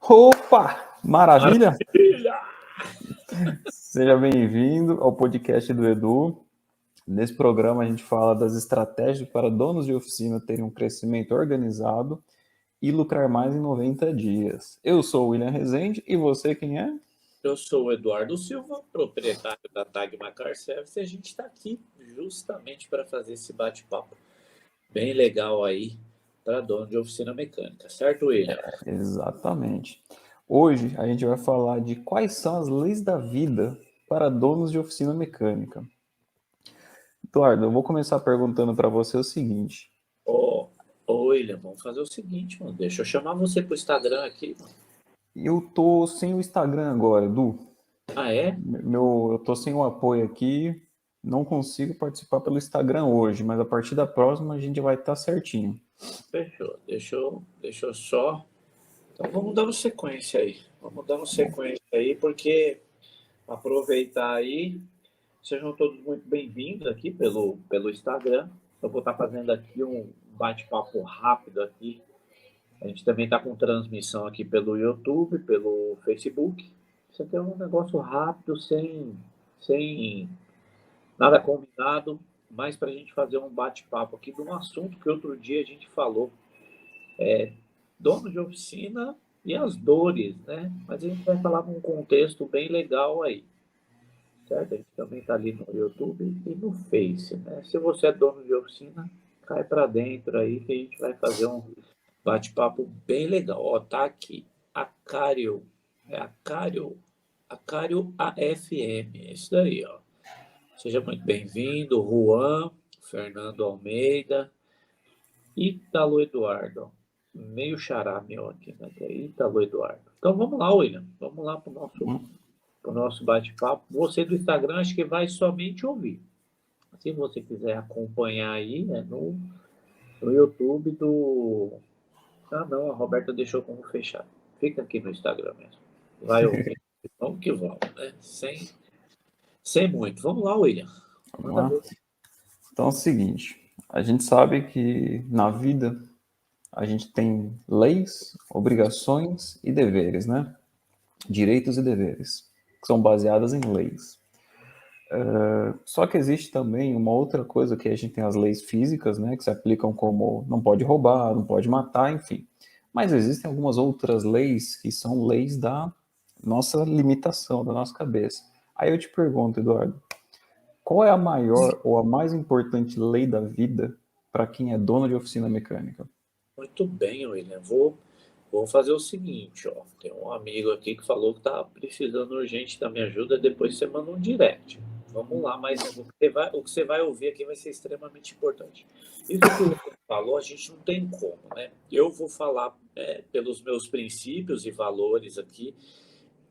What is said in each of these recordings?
Opa! Maravilha! Maravilha! Seja bem-vindo ao podcast do Edu. Nesse programa a gente fala das estratégias para donos de oficina terem um crescimento organizado e lucrar mais em 90 dias. Eu sou o William Rezende e você quem é? Eu sou o Eduardo Silva, proprietário da Tag Macar Service, e a gente está aqui justamente para fazer esse bate-papo bem legal aí para dono de oficina mecânica, certo, William? Exatamente. Hoje a gente vai falar de quais são as leis da vida para donos de oficina mecânica. Eduardo, eu vou começar perguntando para você o seguinte. Ô, William, vamos fazer o seguinte, mano. Deixa eu chamar você pro Instagram aqui, mano. Eu tô sem o Instagram agora, Edu. Ah, é? Eu tô sem o apoio aqui, não consigo participar pelo Instagram hoje, mas a partir da próxima a gente vai estar certinho. Fechou. Deixa eu só. Então vamos dar uma sequência aí. Vamos dar uma sequência aí, porque aproveitar aí. Sejam todos muito bem-vindos aqui pelo Instagram. Eu vou estar fazendo aqui um bate-papo rápido aqui. A gente também está com transmissão aqui pelo YouTube, pelo Facebook. Isso aqui é um negócio rápido, sem nada combinado, mas para a gente fazer um bate-papo aqui de um assunto que outro dia a gente falou. Dono de oficina e as dores, né? Mas a gente vai falar num contexto bem legal aí. Certo? A gente também está ali no YouTube e no Face, né? Se você é dono de oficina, cai para dentro aí que a gente vai fazer um bate-papo bem legal. Ó, tá aqui, Acário, Acário AFM, é isso daí, ó. Seja muito bem-vindo, Juan, Fernando Almeida, Ítalo Eduardo, ó. Meio xará meu aqui, né? Que é Ítalo Eduardo. Então vamos lá, William, vamos lá para o nosso bate-papo. Você do Instagram acho que vai somente ouvir. Se você quiser acompanhar aí, no YouTube do. Ah, não, a Roberta deixou como fechado. Fica aqui no Instagram mesmo. Vai ouvir. Vamos que vamos, né? Sem muito. Vamos lá, William. Vamos Manda lá? ver. Então é o seguinte, a gente sabe que na vida a gente tem leis, obrigações e deveres, né? Direitos e deveres, que são baseadas em leis. Só que existe também uma outra coisa que a gente tem as leis físicas, né, que se aplicam como não pode roubar, não pode matar, enfim. Mas existem algumas outras leis que são leis da nossa limitação, da nossa cabeça. Aí eu te pergunto, Eduardo, qual é a maior ou a mais importante lei da vida para quem é dono de oficina mecânica? Muito bem, William. Vou fazer o seguinte, ó. Tem um amigo aqui que falou que tá precisando urgente da minha ajuda, depois você manda um direct. Vamos lá, mas o que você vai ouvir aqui vai ser extremamente importante. Isso que o William falou, a gente não tem como, né? Eu vou falar pelos meus princípios e valores aqui.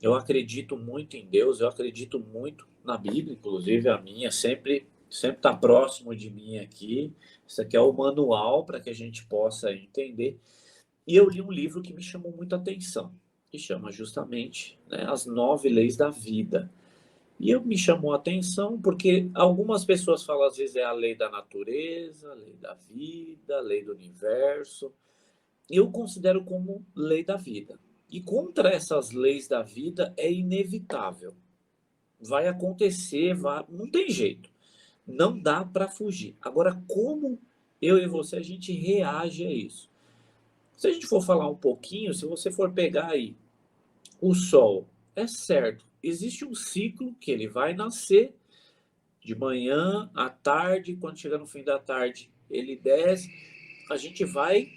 Eu acredito muito em Deus, eu acredito muito na Bíblia, inclusive a minha sempre está próximo de mim aqui. Isso aqui é o manual para que a gente possa entender. E eu li um livro que me chamou muita atenção, que chama justamente, né, As Nove Leis da Vida. E eu me chamou a atenção porque algumas pessoas falam às vezes é a lei da natureza, a lei da vida, a lei do universo. Eu considero como lei da vida. E contra essas leis da vida é inevitável. Vai acontecer, não tem jeito. Não dá para fugir. Agora, como eu e você a gente reage a isso? Se a gente for falar um pouquinho, se você for pegar aí o sol, é certo, existe um ciclo que ele vai nascer de manhã à tarde, quando chega no fim da tarde, ele desce, a gente vai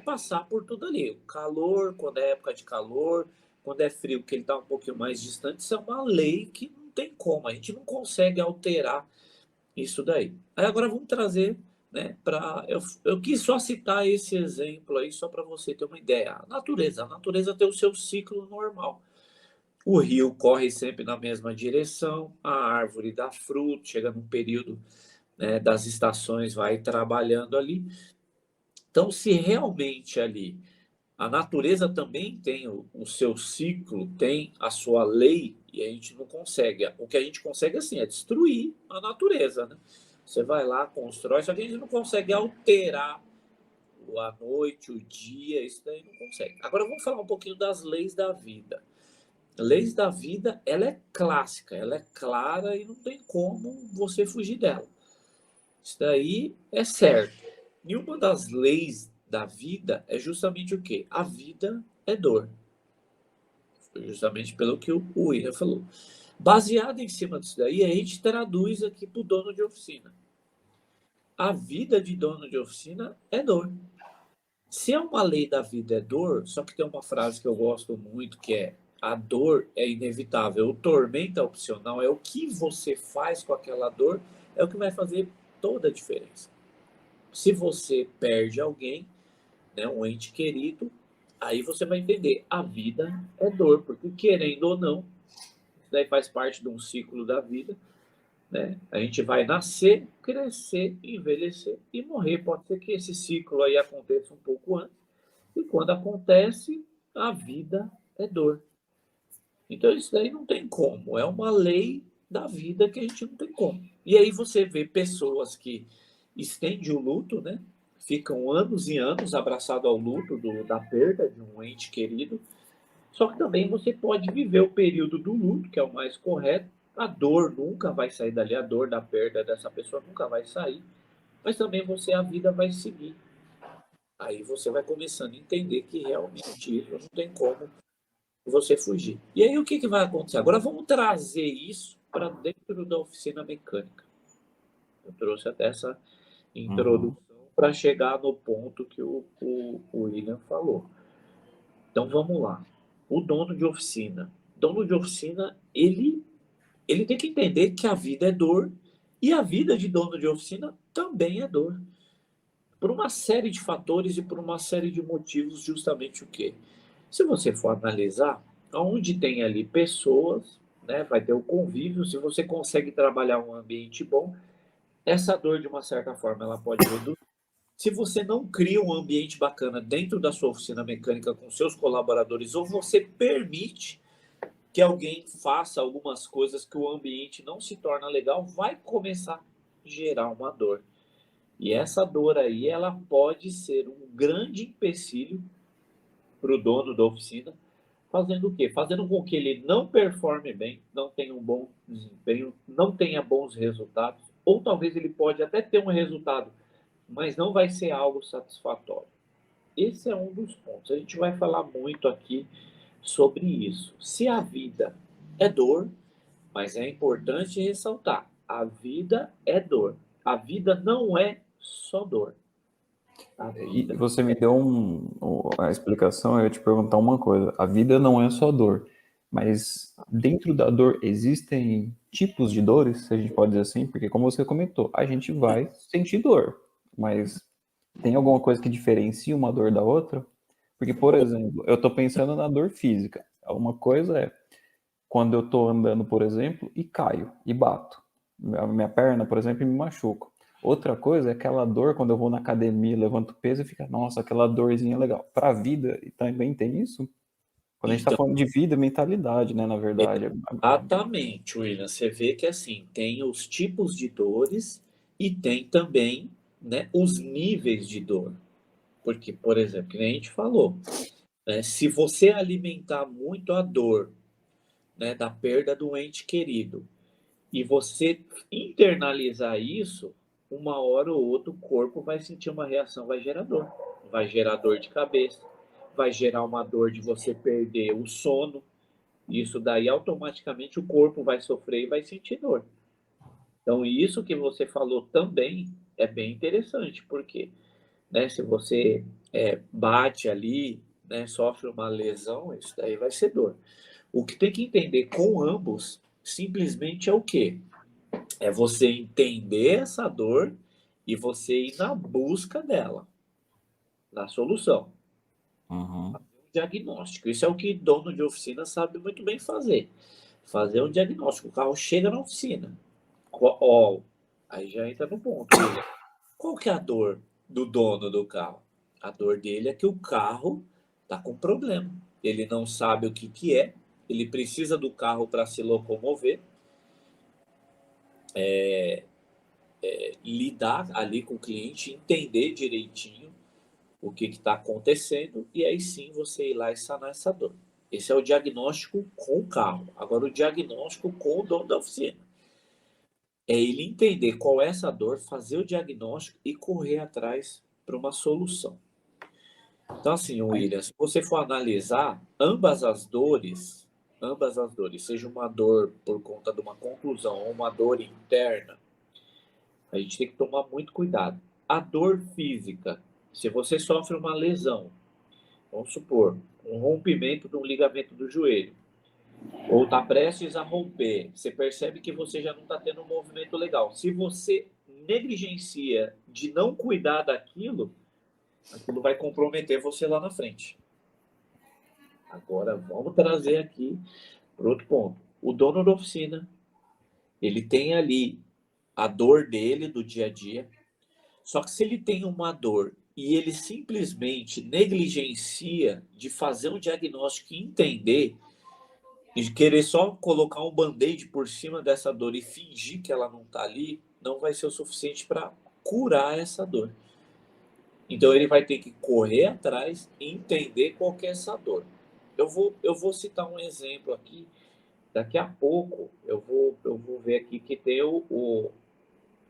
passar por tudo ali. O calor, quando é época de calor, quando é frio, que ele está um pouquinho mais distante, isso é uma lei que não tem como, a gente não consegue alterar isso daí. Aí agora vamos trazer, né, eu quis só citar esse exemplo aí, só para você ter uma ideia. A natureza tem o seu ciclo normal. O rio corre sempre na mesma direção, a árvore dá fruto, chega num período, né, das estações, vai trabalhando ali. Então, se realmente ali a natureza também tem o seu ciclo, tem a sua lei, e a gente não consegue. O que a gente consegue, assim, é destruir a natureza, né? Você vai lá, constrói, só que a gente não consegue alterar a noite, o dia, isso daí não consegue. Agora vamos falar um pouquinho das leis da vida. Leis da vida, ela é clássica, ela é clara e não tem como você fugir dela. Isso daí é certo. E uma das leis da vida é justamente o quê? A vida é dor. Foi justamente pelo que o William falou. Baseado em cima disso daí, a gente traduz aqui para o dono de oficina. A vida de dono de oficina é dor. Se é uma lei da vida é dor, só que tem uma frase que eu gosto muito que é: a dor é inevitável, o tormento é opcional, é o que você faz com aquela dor, é o que vai fazer toda a diferença. Se você perde alguém, né, um ente querido, aí você vai entender, a vida é dor, porque querendo ou não, isso daí faz parte de um ciclo da vida, né? A gente vai nascer, crescer, envelhecer e morrer. Pode ser que esse ciclo aí aconteça um pouco antes, e quando acontece, a vida é dor. Então isso daí não tem como, é uma lei da vida que a gente não tem como. E aí você vê pessoas que estendem o luto, né? Ficam anos e anos abraçado ao luto da perda de um ente querido. Só que também você pode viver o período do luto, que é o mais correto. A dor nunca vai sair dali, a dor da perda dessa pessoa nunca vai sair. Mas também a vida vai seguir. Aí você vai começando a entender que realmente isso não tem como você fugir. E aí o que, que vai acontecer? Agora vamos trazer isso para dentro da oficina mecânica. Eu trouxe até essa introdução para chegar no ponto que o William falou. Então vamos lá. O dono de oficina. Dono de oficina, ele tem que entender que a vida é dor e a vida de dono de oficina também é dor. Por uma série de fatores e por uma série de motivos, justamente o quê? Se você for analisar, onde tem ali pessoas, né, vai ter o convívio, se você consegue trabalhar um ambiente bom, essa dor, de uma certa forma, ela pode reduzir. Se você não cria um ambiente bacana dentro da sua oficina mecânica com seus colaboradores, ou você permite que alguém faça algumas coisas que o ambiente não se torna legal, vai começar a gerar uma dor. E essa dor aí, ela pode ser um grande empecilho para o dono da oficina, fazendo o quê? Fazendo com que ele não performe bem, não tenha um bom desempenho, não tenha bons resultados, ou talvez ele pode até ter um resultado, mas não vai ser algo satisfatório. Esse é um dos pontos. A gente vai falar muito aqui sobre isso. Se a vida é dor, mas é importante ressaltar, a vida é dor. A vida não é só dor. A E vida você me deu a explicação, eu ia te perguntar uma coisa. A vida não é só dor, mas dentro da dor existem tipos de dores, se a gente pode dizer assim, porque como você comentou, a gente vai sentir dor, mas tem alguma coisa que diferencia uma dor da outra? Porque, por exemplo, eu estou pensando na dor física. Uma coisa é quando eu estou andando, por exemplo, e caio e bato. Minha perna, por exemplo, me machuca. Outra coisa é aquela dor quando eu vou na academia, levanto peso e fica, nossa, aquela dorzinha legal. Para a vida também tem isso? Quando a gente está então, falando de vida, mentalidade, né, na verdade. exatamente, William. Você vê que assim, tem os tipos de dores e tem também, né, os níveis de dor. Porque, por exemplo, que nem a gente falou, né, se você alimentar muito a dor, né, da perda do ente querido e você internalizar isso, uma hora ou outra o corpo vai sentir uma reação, vai gerar dor de cabeça, vai gerar uma dor de você perder o sono. Isso daí automaticamente o corpo vai sofrer e vai sentir dor. Então, isso que você falou também é bem interessante, porque, né, se você bate ali, né, sofre uma lesão, isso daí vai ser dor. O que tem que entender com ambos, simplesmente é o quê? É você entender essa dor e você ir na busca dela, na solução. Uhum. Diagnóstico. Isso é o que dono de oficina sabe muito bem fazer. Fazer um diagnóstico. O carro chega na oficina. Ó, aí já entra no ponto. Qual que é a dor do dono do carro? A dor dele é que o carro está com problema. Ele não sabe o que, que é. Ele precisa do carro para se locomover. Lidar ali com o cliente, entender direitinho, o que está acontecendo, e aí sim você ir lá e sanar essa dor. Esse é o diagnóstico com o carro. Agora, o diagnóstico com o dono da oficina. É ele entender qual é essa dor, fazer o diagnóstico e correr atrás para uma solução. Então, assim, William, se você for analisar, ambas as dores, seja uma dor por conta de uma conclusão ou uma dor interna, a gente tem que tomar muito cuidado. A dor física, se você sofre uma lesão, vamos supor, um rompimento de um ligamento do joelho, ou está prestes a romper, você percebe que você já não está tendo um movimento legal. Se você negligencia de não cuidar daquilo, aquilo vai comprometer você lá na frente. Agora, vamos trazer aqui para outro ponto. O dono da oficina, ele tem ali a dor dele do dia a dia, só que se ele tem uma dor e ele simplesmente negligencia de fazer um diagnóstico e entender, e querer só colocar um band-aid por cima dessa dor e fingir que ela não está ali, não vai ser o suficiente para curar essa dor. Então ele vai ter que correr atrás e entender qual que é essa dor. Eu vou citar um exemplo aqui. Daqui a pouco eu vou ver aqui que tem o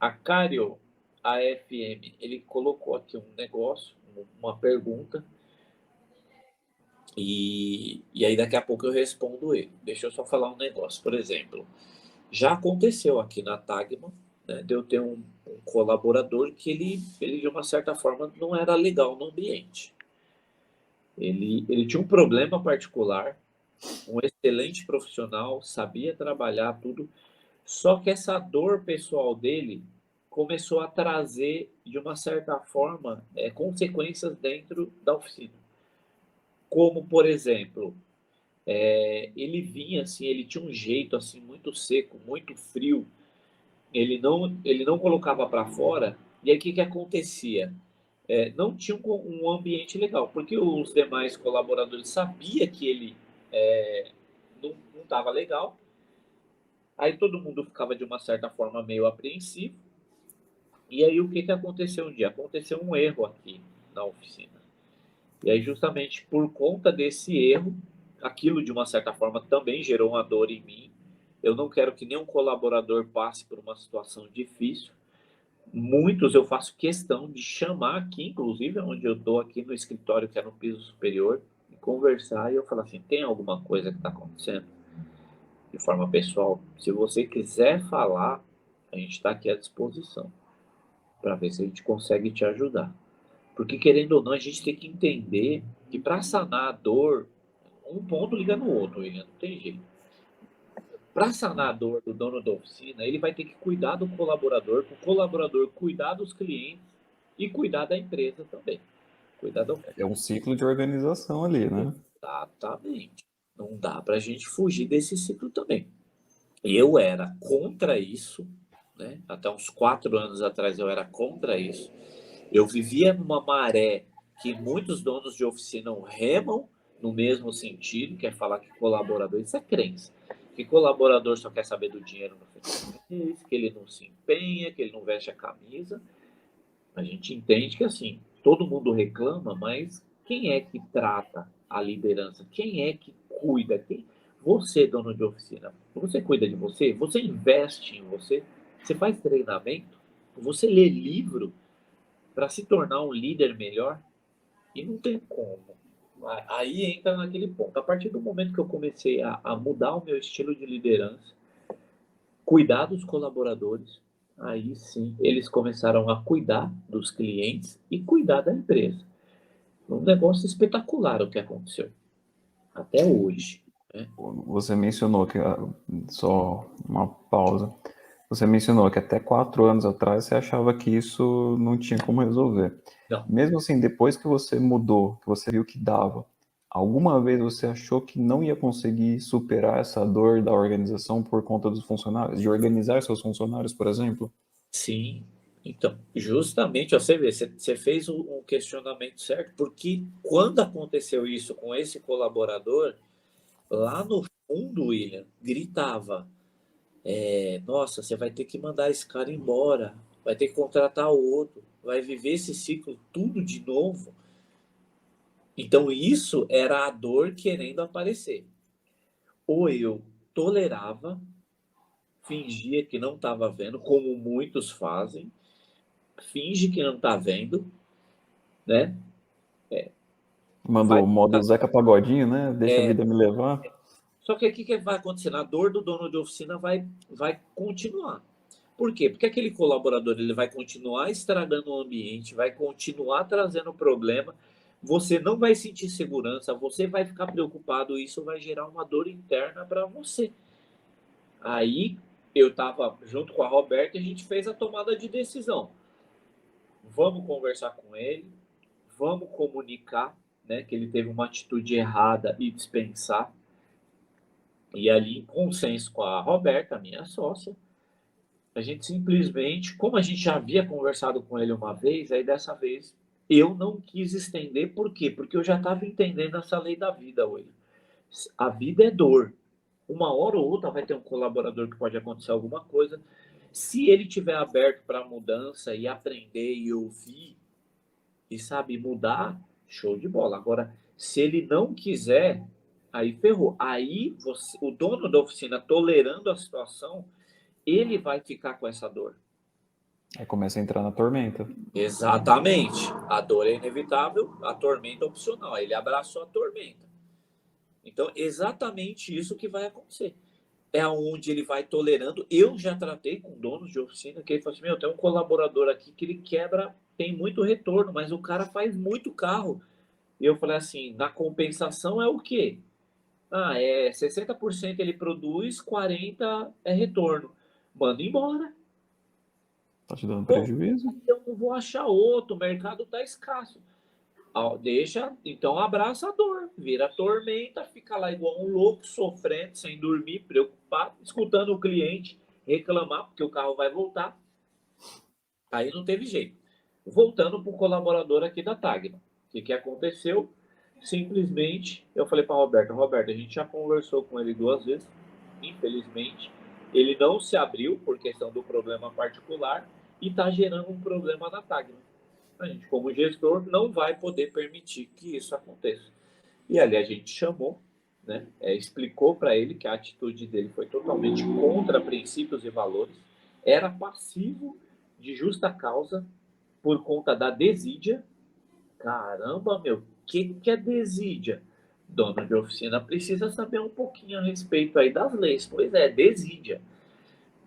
Acario AFM. Ele colocou aqui um negócio, uma pergunta, e aí daqui a pouco eu respondo ele. Deixa eu só falar um negócio. Por exemplo, já aconteceu aqui na Tagma, né, de eu ter um colaborador que ele, de uma certa forma, não era legal no ambiente. Ele tinha um problema particular, um excelente profissional, sabia trabalhar tudo, só que essa dor pessoal dele começou a trazer, de uma certa forma, consequências dentro da oficina. Como, por exemplo, ele vinha assim, ele tinha um jeito assim muito seco, muito frio, ele não colocava para fora, e aí o que, que acontecia? Não tinha um ambiente legal, porque os demais colaboradores sabiam que ele não estava legal, aí todo mundo ficava de uma certa forma meio apreensivo, e aí o que, que aconteceu um dia? Aconteceu um erro aqui na oficina. E aí justamente por conta desse erro, aquilo de uma certa forma também gerou uma dor em mim. Eu não quero que nenhum colaborador passe por uma situação difícil. Muitos eu faço questão de chamar aqui, inclusive onde eu estou aqui no escritório, que é no piso superior, e conversar e eu falar assim, tem alguma coisa que está acontecendo? De forma pessoal, se você quiser falar, a gente está aqui à disposição para ver se a gente consegue te ajudar. Porque querendo ou não, a gente tem que entender que para sanar a dor, um ponto liga no outro, William, não tem jeito. Para sanar a dor do dono da oficina, ele vai ter que cuidar do colaborador, para o colaborador cuidar dos clientes e cuidar da empresa também. Cuidar da oficina. É um ciclo de organização ali, né? Exatamente. Não dá para a gente fugir desse ciclo também. Eu era contra isso, né? Até uns 4 anos atrás eu era contra isso. Eu vivia numa maré que muitos donos de oficina remam no mesmo sentido, que é falar que colaborador, isso é crença, que colaborador só quer saber do dinheiro no final do mês, que ele não se empenha, que ele não veste a camisa. A gente entende que assim, todo mundo reclama, mas quem é que trata a liderança? Quem é que cuida? Você, dono de oficina, você cuida de você? Você investe em você? Você faz treinamento? Você lê livro para se tornar um líder melhor? E não tem como. Aí entra naquele ponto. A partir do momento que eu comecei a mudar o meu estilo de liderança, cuidar dos colaboradores, aí sim eles começaram a cuidar dos clientes e cuidar da empresa. Um negócio espetacular o que aconteceu até hoje, né? Você mencionou que, só uma pausa, você mencionou que até 4 anos atrás você achava que isso não tinha como resolver. Não, Mesmo assim, depois que você mudou, que você viu que dava, alguma vez você achou que não ia conseguir superar essa dor da organização por conta dos funcionários, de organizar seus funcionários, por exemplo? sim. Então, justamente, ó, você vê, você fez um questionamento certo, porque quando aconteceu isso com esse colaborador, lá no fundo, William, gritava: nossa, você vai ter que mandar esse cara embora, vai ter que contratar outro, vai viver esse ciclo tudo de novo. Então, isso era a dor querendo aparecer. Ou eu tolerava, fingia que não estava vendo, como muitos fazem, finge que não está vendo, né? Mandou Vai o modo Zeca Pagodinho, né? Deixa a vida me levar. Só que o que vai acontecer? A dor do dono de oficina vai continuar. Por quê? Porque aquele colaborador ele vai continuar estragando o ambiente, vai continuar trazendo problema, você não vai sentir segurança, você vai ficar preocupado, e isso vai gerar uma dor interna para você. Aí eu estava junto com a Roberta e a gente fez a tomada de decisão. Vamos conversar com ele, vamos comunicar, né, que ele teve uma atitude errada e dispensar. E ali, em consenso com a Roberta, minha sócia, a gente simplesmente, como a gente já havia conversado com ele uma vez, aí dessa vez eu não quis estender, por quê? Porque eu já estava entendendo essa lei da vida, William. A vida é dor. Uma hora ou outra vai ter um colaborador que pode acontecer alguma coisa. Se ele tiver aberto para mudança e aprender e ouvir e sabe mudar, show de bola. Agora, se ele não quiser, aí ferrou. Aí você, o dono da oficina tolerando a situação, ele vai ficar com essa dor. Aí começa a entrar na tormenta. Exatamente. A dor é inevitável, a tormenta é opcional. Ele abraçou a tormenta. Então, exatamente isso que vai acontecer. É onde ele vai tolerando. Eu já tratei com donos de oficina que ele falou assim: meu, tem um colaborador aqui que ele quebra, tem muito retorno, mas o cara faz muito carro. E eu falei assim: na compensação é o quê? Ah, é 60% ele produz, 40% é retorno. Manda embora. Tá te dando Pô, prejuízo? eu não vou achar outro, o mercado está escasso. Deixa, então abraça a dor, vira tormenta, fica lá igual um louco, sofrendo, sem dormir, preocupado, escutando o cliente reclamar, porque o carro vai voltar. Aí não teve jeito. Voltando para o colaborador aqui da Tagma. O que aconteceu? Simplesmente, eu falei para Roberto, a gente já conversou com ele 2 vezes, infelizmente, ele não se abriu por questão do problema particular e está gerando um problema na Tagma. A gente, como gestor, não vai poder permitir que isso aconteça. E ali a gente chamou, né, explicou para ele que a atitude dele foi totalmente contra princípios e valores, era passivo de justa causa por conta da desídia. Caramba, meu, que é desídia? Dono de oficina precisa saber um pouquinho a respeito aí das leis. Pois é, desídia.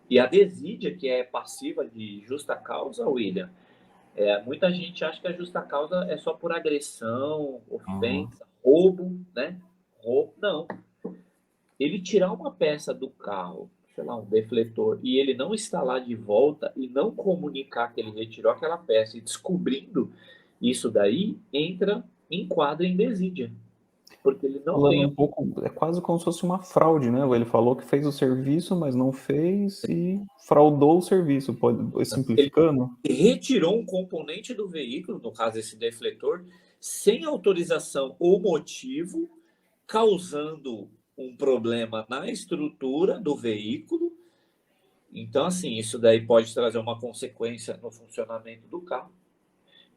E a desídia, que é passiva de justa causa, William, muita gente acha que a justa causa é só por agressão, Uhum. ofensa, roubo, né? Roubo, não. Ele tirar uma peça do carro, sei lá, um defletor, e ele não instalar de volta e não comunicar que ele retirou aquela peça e descobrindo isso daí, enquadra em desídia. Porque ele não Falando tem. um pouco, é quase como se fosse uma fraude, né? Ele falou que fez o serviço, mas não fez e fraudou o serviço, pode, Ele simplificando. retirou um componente do veículo, no caso esse defletor, sem autorização ou motivo, causando um problema na estrutura do veículo. Então, assim, isso daí pode trazer uma consequência no funcionamento do carro.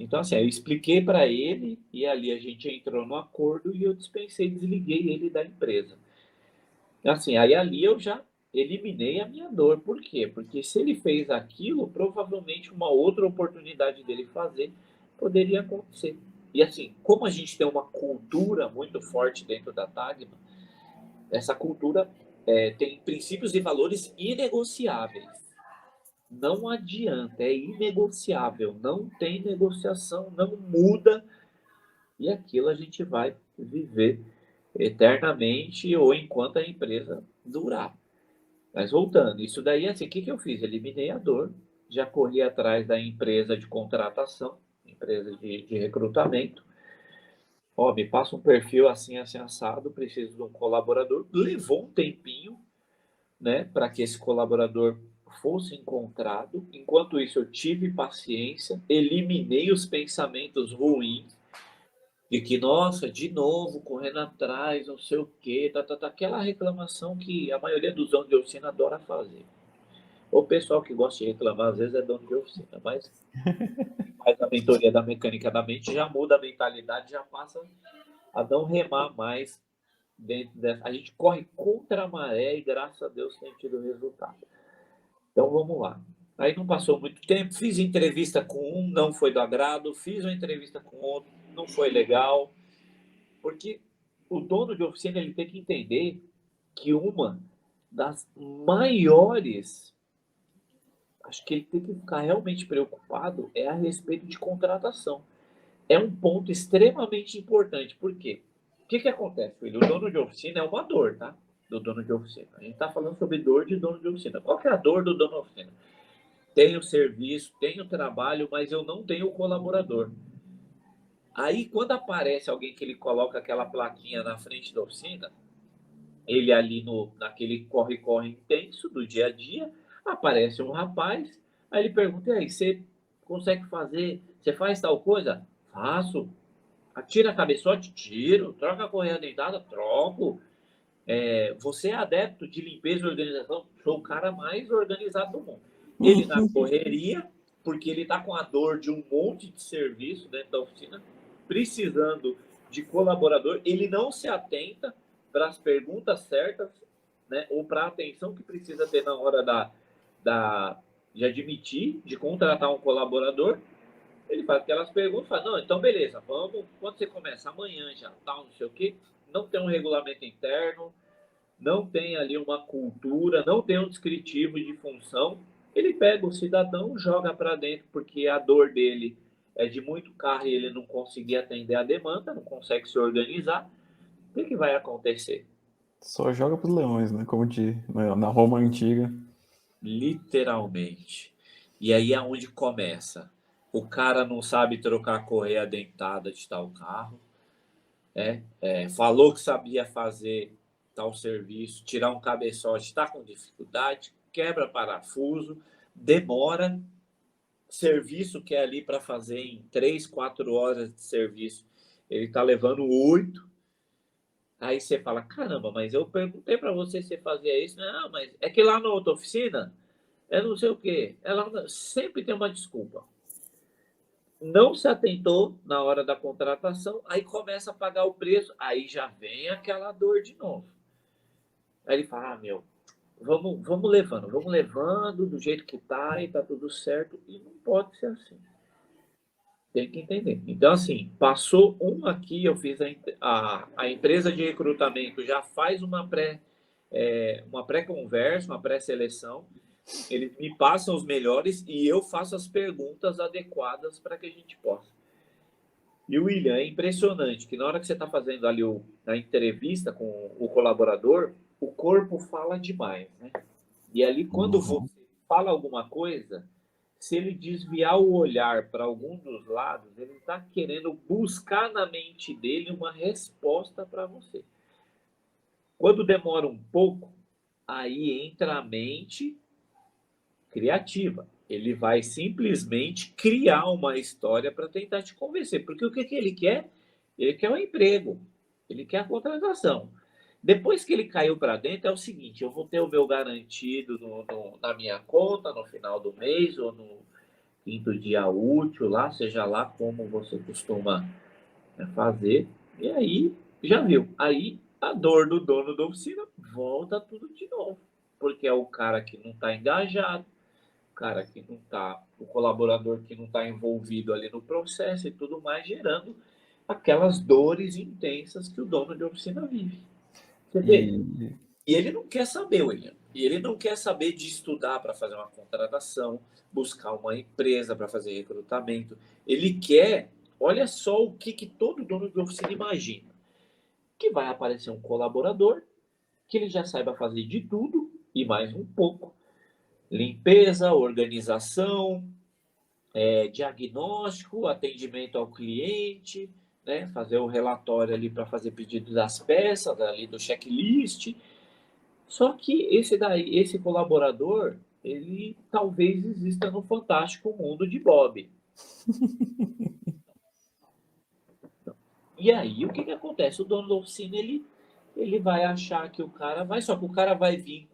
Então, assim, eu expliquei para ele e ali a gente entrou no acordo e eu dispensei, desliguei ele da empresa. Assim, aí ali eu já eliminei a minha dor. Por quê? Porque se ele fez aquilo, provavelmente uma outra oportunidade dele fazer poderia acontecer. E assim, como a gente tem uma cultura muito forte dentro da Tagma, essa cultura tem princípios e valores inegociáveis. Não adianta, é inegociável, não tem negociação, não muda, e aquilo a gente vai viver eternamente ou enquanto a empresa durar. Mas voltando, isso daí, assim, o que eu fiz? Eliminei a dor, já corri atrás da empresa de contratação, empresa de recrutamento. Ó, me passa um perfil assim, assim, assado, preciso de um colaborador. Levou um tempinho, né, para que esse colaborador fosse encontrado. Enquanto isso, eu tive paciência, eliminei os pensamentos ruins de que, nossa, de novo, correndo atrás, não sei o quê, aquela reclamação que a maioria dos donos de oficina adora fazer. O pessoal que gosta de reclamar, às vezes, é dono de oficina, mas faz a mentoria da mecânica da mente, já muda a mentalidade, já passa a não remar mais dentro dessa. A gente corre contra a maré e, graças a Deus, tem tido resultado. Então, vamos lá. Aí não passou muito tempo, fiz entrevista com um, não foi do agrado, fiz uma entrevista com outro, não foi legal, porque o dono de oficina ele tem que entender que uma das maiores, acho que ele tem que ficar realmente preocupado é a respeito de contratação. É um ponto extremamente importante. Por quê? O que acontece, filho? O dono de oficina é uma dor, tá? Do dono de oficina. A gente está falando sobre dor de dono de oficina. Qual que é a dor do dono de oficina? Tenho serviço, tenho trabalho, mas eu não tenho colaborador. Aí, quando aparece alguém que ele coloca aquela plaquinha na frente da oficina, ele ali naquele corre-corre intenso do dia a dia, aparece um rapaz, aí ele pergunta, e aí, você consegue fazer, você faz tal coisa? Faço. Atira a cabeçote? Tiro. Troca a correia dentada? Troco. Você é adepto de limpeza e organização? Sou o cara mais organizado do mundo. Ele na correria, porque ele está com a dor de um monte de serviço dentro da oficina, precisando de colaborador, ele não se atenta para as perguntas certas, né, ou para a atenção que precisa ter na hora de admitir, de contratar um colaborador. Ele faz aquelas perguntas, fala, não, então beleza, vamos, quando você começa? Amanhã já, tal, não sei o quê. Não tem um regulamento interno, não tem ali uma cultura, não tem um descritivo de função. Ele pega o cidadão, joga para dentro, porque a dor dele é de muito carro e ele não conseguir atender a demanda, não consegue se organizar. O que vai acontecer? Só joga pros leões, né? Como na Roma antiga. Literalmente. E aí é onde começa. O cara não sabe trocar a correia dentada de tal carro, falou que sabia fazer tal serviço, tirar um cabeçote, está com dificuldade, quebra parafuso, demora, serviço que é ali para fazer em 3, 4 horas de serviço, ele está levando 8. Aí você fala, caramba, mas eu perguntei para você se você fazia isso. Não, mas é que lá na outra oficina, é não sei o quê. Ela sempre tem uma desculpa. Não se atentou na hora da contratação, aí começa a pagar o preço, aí já vem aquela dor de novo. Aí ele fala, meu, vamos levando do jeito que tá e tá tudo certo, e não pode ser assim. Tem que entender. Então, assim, passou um aqui, eu fiz a empresa de recrutamento já faz uma pré-conversa, uma pré-seleção, eles me passam os melhores e eu faço as perguntas adequadas para que a gente possa. E o William, é impressionante que na hora que você está fazendo ali a entrevista com o colaborador, o corpo fala demais, né? E ali, quando você fala alguma coisa, se ele desviar o olhar para algum dos lados, ele está querendo buscar na mente dele uma resposta para você. Quando demora um pouco, aí entra a mente criativa. Ele vai simplesmente criar uma história para tentar te convencer. Porque o que ele quer? Ele quer um emprego, ele quer a contratação. Depois que ele caiu para dentro, é o seguinte: eu vou ter o meu garantido na minha conta no final do mês ou no quinto dia útil, lá, seja lá como você costuma, né, fazer. E aí, já viu? Aí a dor do dono da oficina volta tudo de novo. Porque é o cara que não está engajado, cara que não está, o colaborador que não está envolvido ali no processo e tudo mais, gerando aquelas dores intensas que o dono de oficina vive. Você vê? E, E ele não quer saber, William. E ele não quer saber de estudar para fazer uma contratação, buscar uma empresa para fazer recrutamento. Ele quer, olha só o que todo dono de oficina imagina. Que vai aparecer um colaborador que ele já saiba fazer de tudo e mais um pouco. Limpeza, organização, diagnóstico, atendimento ao cliente, né? Fazer o relatório ali para fazer pedido das peças, ali do checklist. Só que esse colaborador, ele talvez exista no fantástico mundo de Bob. E aí, o que acontece? O dono da oficina, ele vai achar que o cara vai, só que o cara vai vir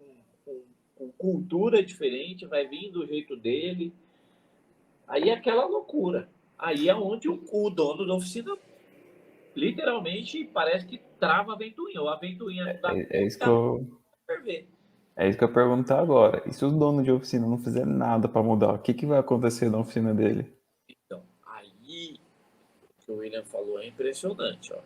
com cultura diferente, vai vir do jeito dele. Aí é aquela loucura. Aí é onde o dono da oficina literalmente parece que trava a ventoinha, ou a ventoinha não dá É isso que conta, eu, ferver. é isso que eu ia perguntar agora. E se o dono de oficina não fizer nada para mudar, o que que vai acontecer na oficina dele? Então, aí que o William falou é impressionante, ó.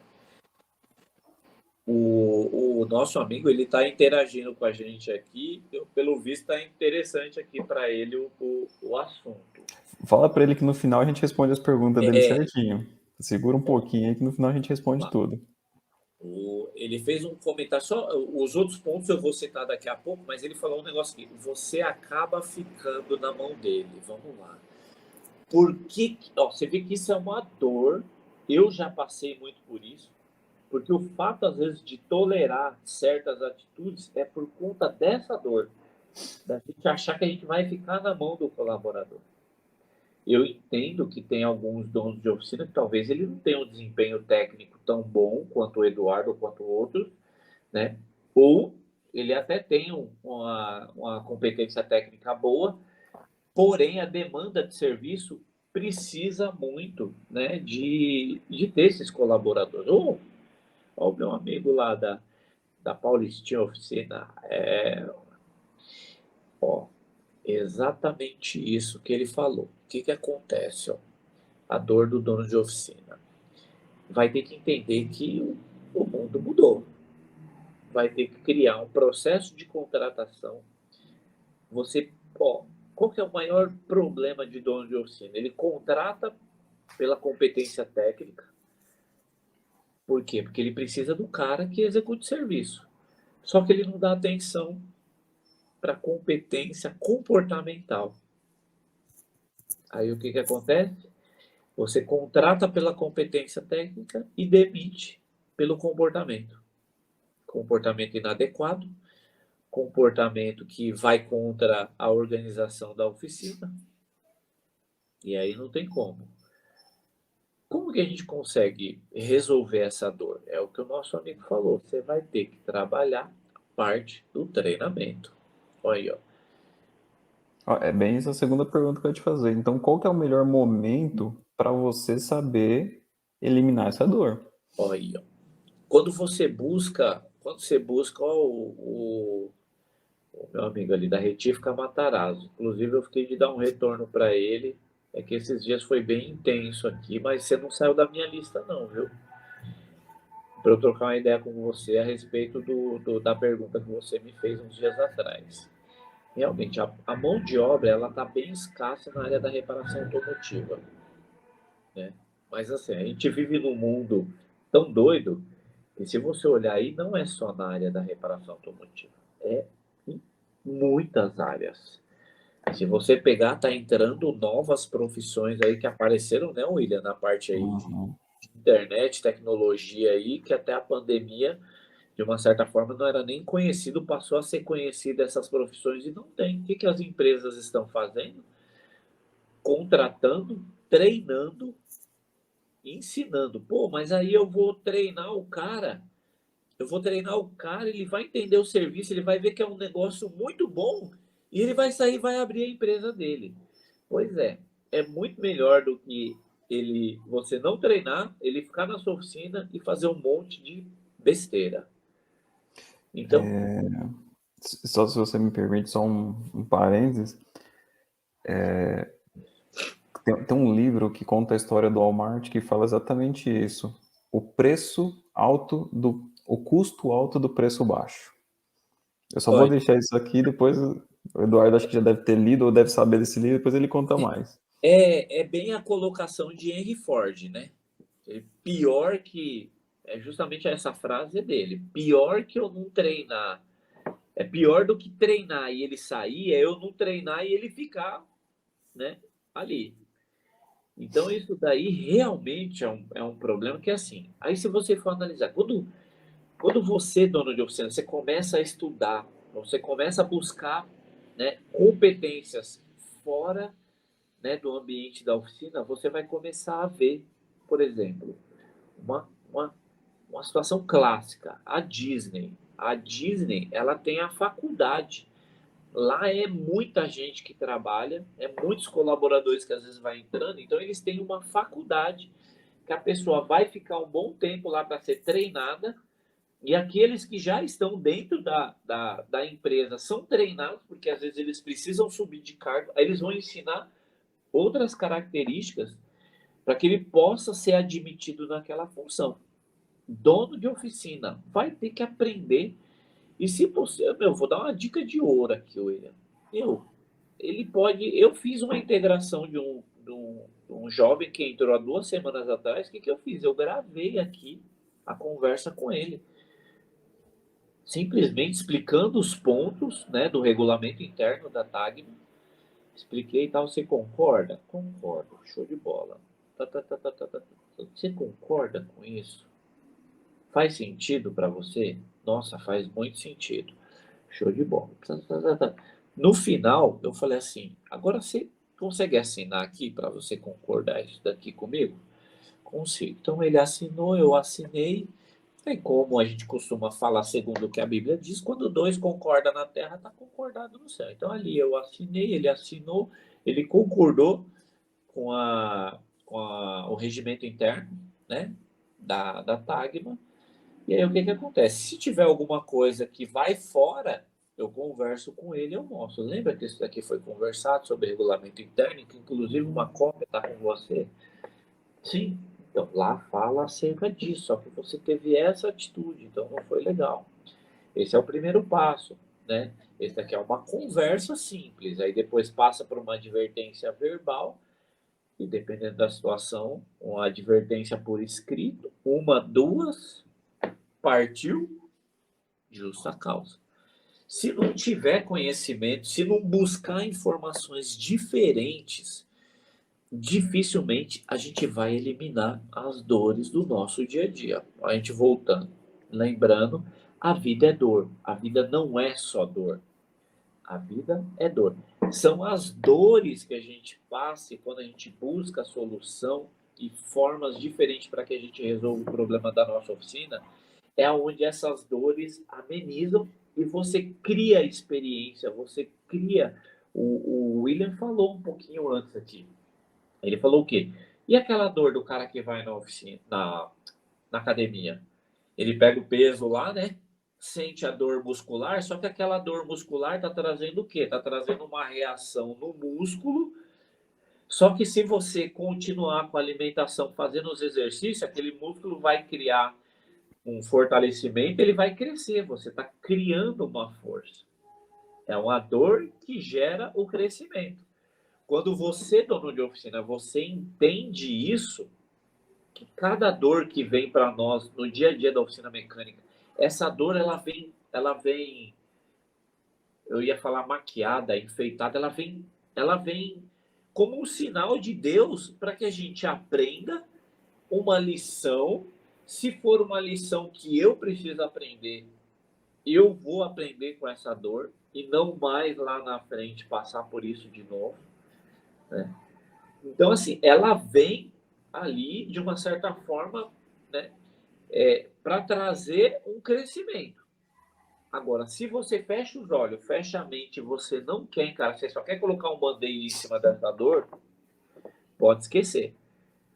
O nosso amigo, ele está interagindo com a gente aqui, pelo visto está interessante aqui para ele o assunto. Fala para ele que no final a gente responde as perguntas dele É, certinho. Segura um pouquinho aí que no final a gente responde tudo. ele fez um comentário, só os outros pontos eu vou citar daqui a pouco, mas ele falou um negócio aqui, você acaba ficando na mão dele, vamos lá. Porque, ó, você vê que isso é uma dor, eu já passei muito por isso, porque o fato, às vezes, de tolerar certas atitudes é por conta dessa dor, da gente achar que a gente vai ficar na mão do colaborador. Eu entendo que tem alguns donos de oficina que talvez ele não tenha um desempenho técnico tão bom quanto o Eduardo ou quanto outros, né? Ou ele até tem uma competência técnica boa, porém a demanda de serviço precisa muito, né, de ter esses colaboradores. Ou o meu amigo lá da Paulistinha Oficina, ó, exatamente isso que ele falou. O que que acontece, ó? A dor do dono de oficina. Vai ter que entender que o mundo mudou. Vai ter que criar um processo de contratação. Você, ó, qual que é o maior problema de dono de oficina? Ele contrata pela competência técnica. Por quê? Porque ele precisa do cara que execute o serviço. Só que ele não dá atenção para a competência comportamental. Aí o que que acontece? Você contrata pela competência técnica e demite pelo comportamento. Comportamento inadequado, comportamento que vai contra a organização da oficina, e aí não tem como. Como que a gente consegue resolver essa dor? É o que o nosso amigo falou. Você vai ter que trabalhar a parte do treinamento. Olha aí, ó. Ó, é bem essa segunda pergunta que eu ia te fazer. Então, qual que é o melhor momento para você saber eliminar essa dor? Olha aí, ó. Quando você busca ó, o meu amigo ali da Retífica Matarazzo. Inclusive, eu fiquei de dar um retorno para ele. É que esses dias foi bem intenso aqui, mas você não saiu da minha lista, não, viu? Para eu trocar uma ideia com você a respeito da pergunta que você me fez uns dias atrás. Realmente, a mão de obra ela está bem escassa na área da reparação automotiva, né? Mas assim, a gente vive num mundo tão doido que se você olhar aí, não é só na área da reparação automotiva, é em muitas áreas. Se você pegar, tá entrando novas profissões aí que apareceram, né, William, na parte aí de Uhum. internet, tecnologia aí, que até a pandemia, de uma certa forma, não era nem conhecido, passou a ser conhecido essas profissões e não tem. O que que as empresas estão fazendo? Contratando, treinando, ensinando. Pô, mas aí eu vou treinar o cara, ele vai entender o serviço, ele vai ver que é um negócio muito bom e ele vai sair e vai abrir a empresa dele. Pois é muito melhor do que você não treinar, ele ficar na sua oficina e fazer um monte de besteira. Então, Só se você me permite, só um parênteses. Tem um livro que conta a história do Walmart que fala exatamente isso. O custo alto do preço baixo. Eu só vou olha, deixar isso aqui, depois o Eduardo acho que já deve ter lido ou deve saber desse livro, depois ele conta mais. é bem a colocação de Henry Ford, né? Pior que. É justamente essa frase dele. Pior que eu não treinar. É pior do que treinar e ele sair, é eu não treinar e ele ficar, né, ali. Então, isso daí realmente é um problema que é assim. Aí, se você for analisar, quando você, dono de oficina, você começa a estudar, você começa a buscar, né, competências fora, né, do ambiente da oficina, você vai começar a ver, por exemplo, uma, uma, uma situação clássica, a Disney. A Disney, ela tem a faculdade Lá é muita gente que trabalha, é muitos colaboradores que às vezes vai entrando, então eles têm uma faculdade que a pessoa vai ficar um bom tempo lá para ser treinada, e aqueles que já estão dentro da empresa são treinados, porque às vezes eles precisam subir de cargo, aí eles vão ensinar outras características para que ele possa ser admitido naquela função. Dono de oficina vai ter que aprender. E se possível, eu vou dar uma dica de ouro aqui, William. Ele pode. Eu fiz uma integração de um jovem que entrou há 2 semanas atrás. O que eu fiz? Eu gravei aqui a conversa com ele, simplesmente explicando os pontos, né, do regulamento interno da TAGMA. Expliquei e tal. Você concorda? Concordo. Show de bola. Tá, tá, tá, tá, tá, tá. Você concorda com isso? Faz sentido para você? Nossa, faz muito sentido. Show de bola. Tá, tá, tá, tá. No final, eu falei assim: agora você consegue assinar aqui para você concordar isso daqui comigo? Consigo. Então ele assinou, eu assinei. E como a gente costuma falar segundo o que a Bíblia diz, quando dois concordam na terra, está concordado no céu. Então ali eu assinei, ele assinou, ele concordou com o regimento interno, né, da TAGMA. E aí o que acontece? Se tiver alguma coisa que vai fora, eu converso com ele, eu mostro. Lembra que isso daqui foi conversado sobre regulamento interno, que inclusive uma cópia está com você? Sim. Então lá fala acerca disso, só que você teve essa atitude, então não foi legal. Esse é o primeiro passo, né? Esse daqui é uma conversa simples, aí depois passa por uma advertência verbal e dependendo da situação, uma advertência por escrito, uma, duas, partiu, justa causa. Se não tiver conhecimento, se não buscar informações diferentes, dificilmente a gente vai eliminar as dores do nosso dia a dia. A gente voltando, lembrando, a vida é dor. A vida não é só dor. A vida é dor. São as dores que a gente passa e quando a gente busca a solução e formas diferentes para que a gente resolva o problema da nossa oficina, é onde essas dores amenizam e você cria experiência, você cria. O William falou um pouquinho antes aqui. Ele falou o quê? E aquela dor do cara que vai na oficina, na academia? Ele pega o peso lá, né? Sente a dor muscular, só que aquela dor muscular está trazendo o quê? Está trazendo uma reação no músculo. Só que se você continuar com a alimentação, fazendo os exercícios, aquele músculo vai criar um fortalecimento, ele vai crescer. Você está criando uma força. É uma dor que gera o crescimento. Quando você, dono de oficina, você entende isso, que cada dor que vem para nós no dia a dia da oficina mecânica, essa dor ela vem, eu ia falar maquiada, enfeitada, ela vem como um sinal de Deus para que a gente aprenda uma lição. Se for uma lição que eu preciso aprender, eu vou aprender com essa dor e não mais lá na frente passar por isso de novo, né? Então, assim, ela vem ali, de uma certa forma, né, para trazer um crescimento. Agora, se você fecha os olhos, fecha a mente, você não quer, cara, você só quer colocar um band-aid em cima dessa dor, pode esquecer.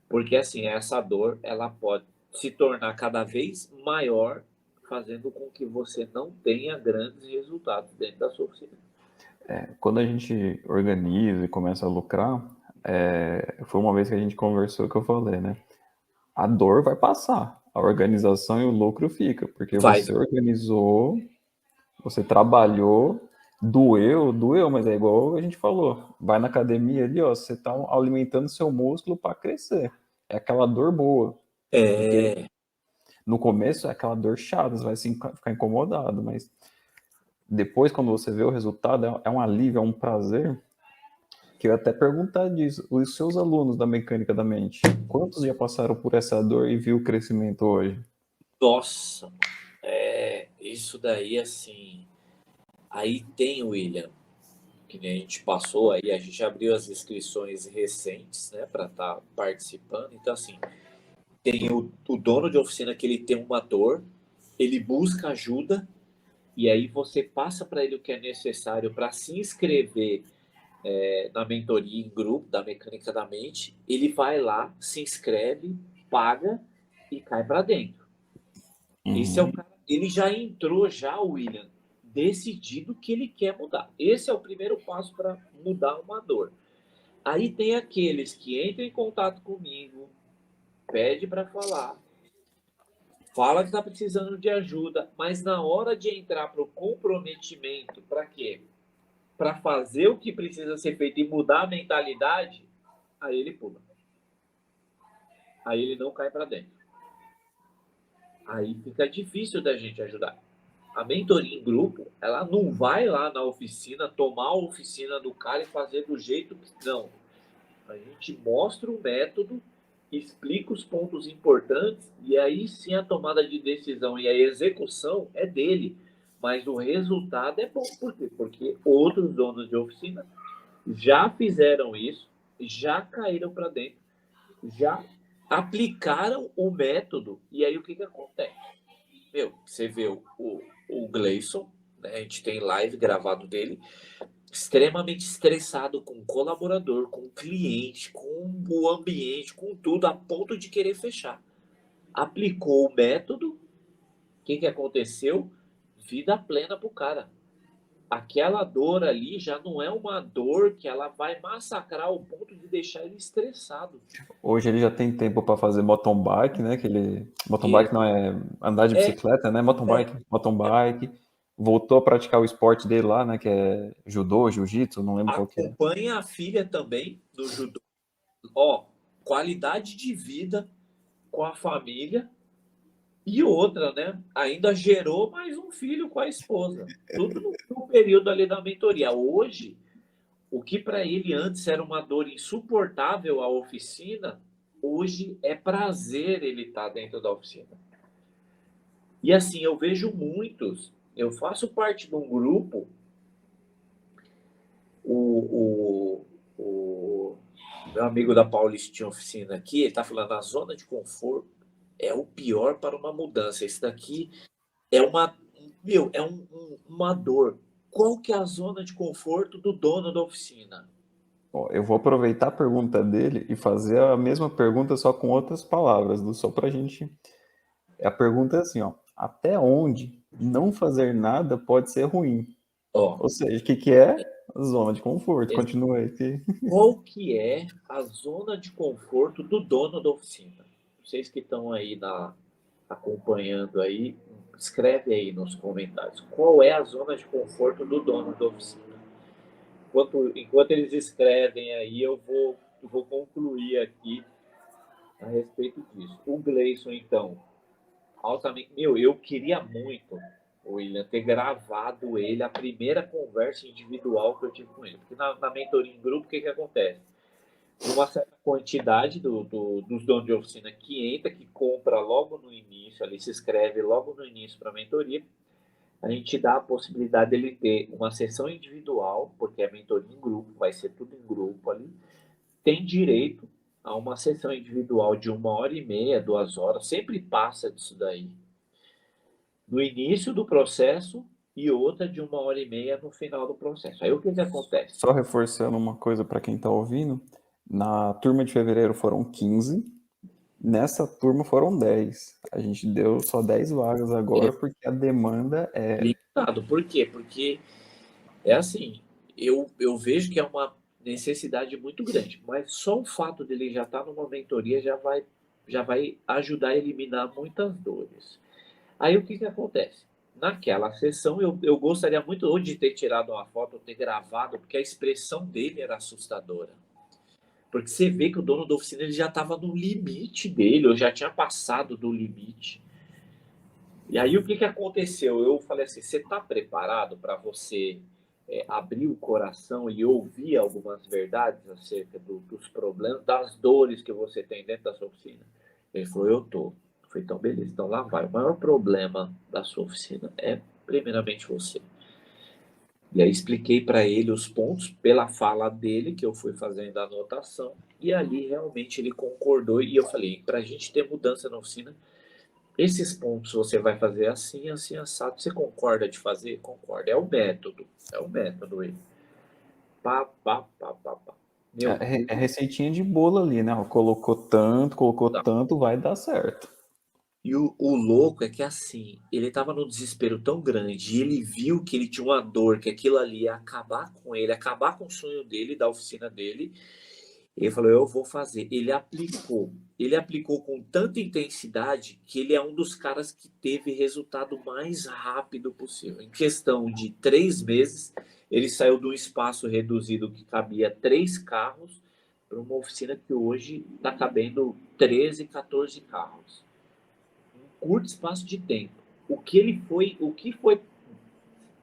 Porque, assim, essa dor, ela pode se tornar cada vez maior, fazendo com que você não tenha grandes resultados dentro da sua oficina. Quando a gente organiza e começa a lucrar, foi uma vez que a gente conversou que eu falei, né? A dor vai passar, a organização e o lucro fica, porque Vai. você organizou, você trabalhou, doeu, mas é igual a gente falou. Vai na academia ali, ó, você tá alimentando seu músculo para crescer. É aquela dor boa. Porque no começo é aquela dor chata, você vai ficar incomodado, mas depois, quando você vê o resultado, é um alívio, é um prazer. Que eu ia até perguntar disso. Os seus alunos da mecânica da mente, quantos já passaram por essa dor e viu o crescimento hoje? Nossa, isso daí, assim. Aí tem, William, que nem a gente passou aí, a gente abriu as inscrições recentes, né, para estar participando. Então, assim, tem o dono de oficina que ele tem uma dor, ele busca ajuda, e aí você passa para ele o que é necessário para se inscrever na mentoria em grupo da Mecânica da Mente, ele vai lá, se inscreve, paga e cai para dentro. Esse é o cara, ele já entrou já, William, decidido que ele quer mudar. Esse é o primeiro passo para mudar uma dor. Aí tem aqueles que entram em contato comigo, pede para falar, fala que está precisando de ajuda, mas na hora de entrar para o comprometimento, para quê? Para fazer o que precisa ser feito e mudar a mentalidade, aí ele pula. Aí ele não cai para dentro. Aí fica difícil da gente ajudar. A mentoria em grupo, ela não vai lá na oficina, tomar a oficina do cara e fazer do jeito que não. A gente mostra o método, explica os pontos importantes e aí sim a tomada de decisão e a execução é dele. Mas o resultado é bom. Por quê? Porque outros donos de oficina já fizeram isso, já caíram para dentro, já aplicaram o método. E aí o que acontece? Você vê o Gleison, né? A gente tem live gravado dele, extremamente estressado com o colaborador, com o cliente, com o ambiente, com tudo, a ponto de querer fechar. Aplicou o método, o que aconteceu? Vida plena pro cara. Aquela dor ali já não é uma dor que ela vai massacrar ao ponto de deixar ele estressado. Hoje ele já tem tempo para fazer mountain bike, né? Que ele... Mountain E bike não é andar de é, bicicleta, né? Mountain bike. Voltou a praticar o esporte dele lá, né? Que é judô, jiu-jitsu, não lembro qual que é. acompanha a filha também no judô. Ó, qualidade de vida com a família e outra, né? Ainda gerou mais um filho com a esposa. Tudo no período ali da mentoria. Hoje, o que para ele antes era uma dor insuportável a oficina, hoje é prazer ele estar dentro da oficina. E assim, eu vejo muitos. Eu faço parte de um grupo, o meu amigo da Paulistinha Oficina aqui, ele está falando, a zona de conforto é o pior para uma mudança. Isso daqui é uma dor. Qual que é a zona de conforto do dono da oficina? Ó, eu vou aproveitar a pergunta dele e fazer a mesma pergunta só com outras palavras, só pra gente. A pergunta é assim, ó. Até onde não fazer nada pode ser ruim? Ó, Ou seja, o que que é zona de conforto? Continua aí. qual que é a zona de conforto do dono da oficina? Vocês que estão aí acompanhando aí, escreve aí nos comentários. Qual é a zona de conforto do dono da oficina? Enquanto eles escrevem aí, eu vou concluir aqui a respeito disso. O Gleison, então, altamente. Eu queria muito, William, ter gravado ele, a primeira conversa individual que eu tive com ele. Porque na mentoria em grupo, o que acontece? Uma certa quantidade dos donos de oficina que entra, que compra logo no início, ali se inscreve logo no início para a mentoria, a gente dá a possibilidade dele ter uma sessão individual, porque é mentoria em grupo, vai ser tudo em grupo ali, tem direito a uma sessão individual de 1h30, 2 horas, sempre passa disso daí, no início do processo e outra de 1h30 no final do processo. Aí o que acontece? Só reforçando uma coisa para quem está ouvindo, na turma de fevereiro foram 15, nessa turma foram 10. A gente deu só 10 vagas agora porque a demanda é... Limitado. Por quê? Porque é assim, eu vejo que é uma necessidade muito grande, mas só o fato dele já estar numa mentoria já vai ajudar a eliminar muitas dores. Aí o que acontece? Naquela sessão, eu gostaria muito ou de ter tirado uma foto, ou ter gravado, porque a expressão dele era assustadora. Porque você vê que o dono da oficina ele já estava no limite dele, ou já tinha passado do limite. E aí o que aconteceu? Eu falei assim, você está preparado para você abrir o coração e ouvir algumas verdades acerca dos problemas, das dores que você tem dentro da sua oficina? Ele falou, eu tô. Eu falei, então beleza, então lá vai. O maior problema da sua oficina é primeiramente você. E aí expliquei para ele os pontos pela fala dele, que eu fui fazendo a anotação, e ali realmente ele concordou, e eu falei, para a gente ter mudança na oficina, esses pontos você vai fazer assim, assim, assado. Você concorda de fazer? Concorda. É o método. É o método ele. Pá, pá, pá, pá, pá. Meu, É receitinha de bolo ali, né? Colocou tá. tanto, vai dar certo. E o louco é que assim, ele tava num desespero tão grande, e ele viu que ele tinha uma dor, que aquilo ali ia acabar com ele, acabar com o sonho dele, da oficina dele. Ele falou, eu vou fazer. Ele aplicou. Ele aplicou com tanta intensidade que ele é um dos caras que teve resultado mais rápido possível. Em questão de 3 meses, ele saiu de um espaço reduzido que cabia 3 carros para uma oficina que hoje está cabendo 13, 14 carros. Um curto espaço de tempo. O que foi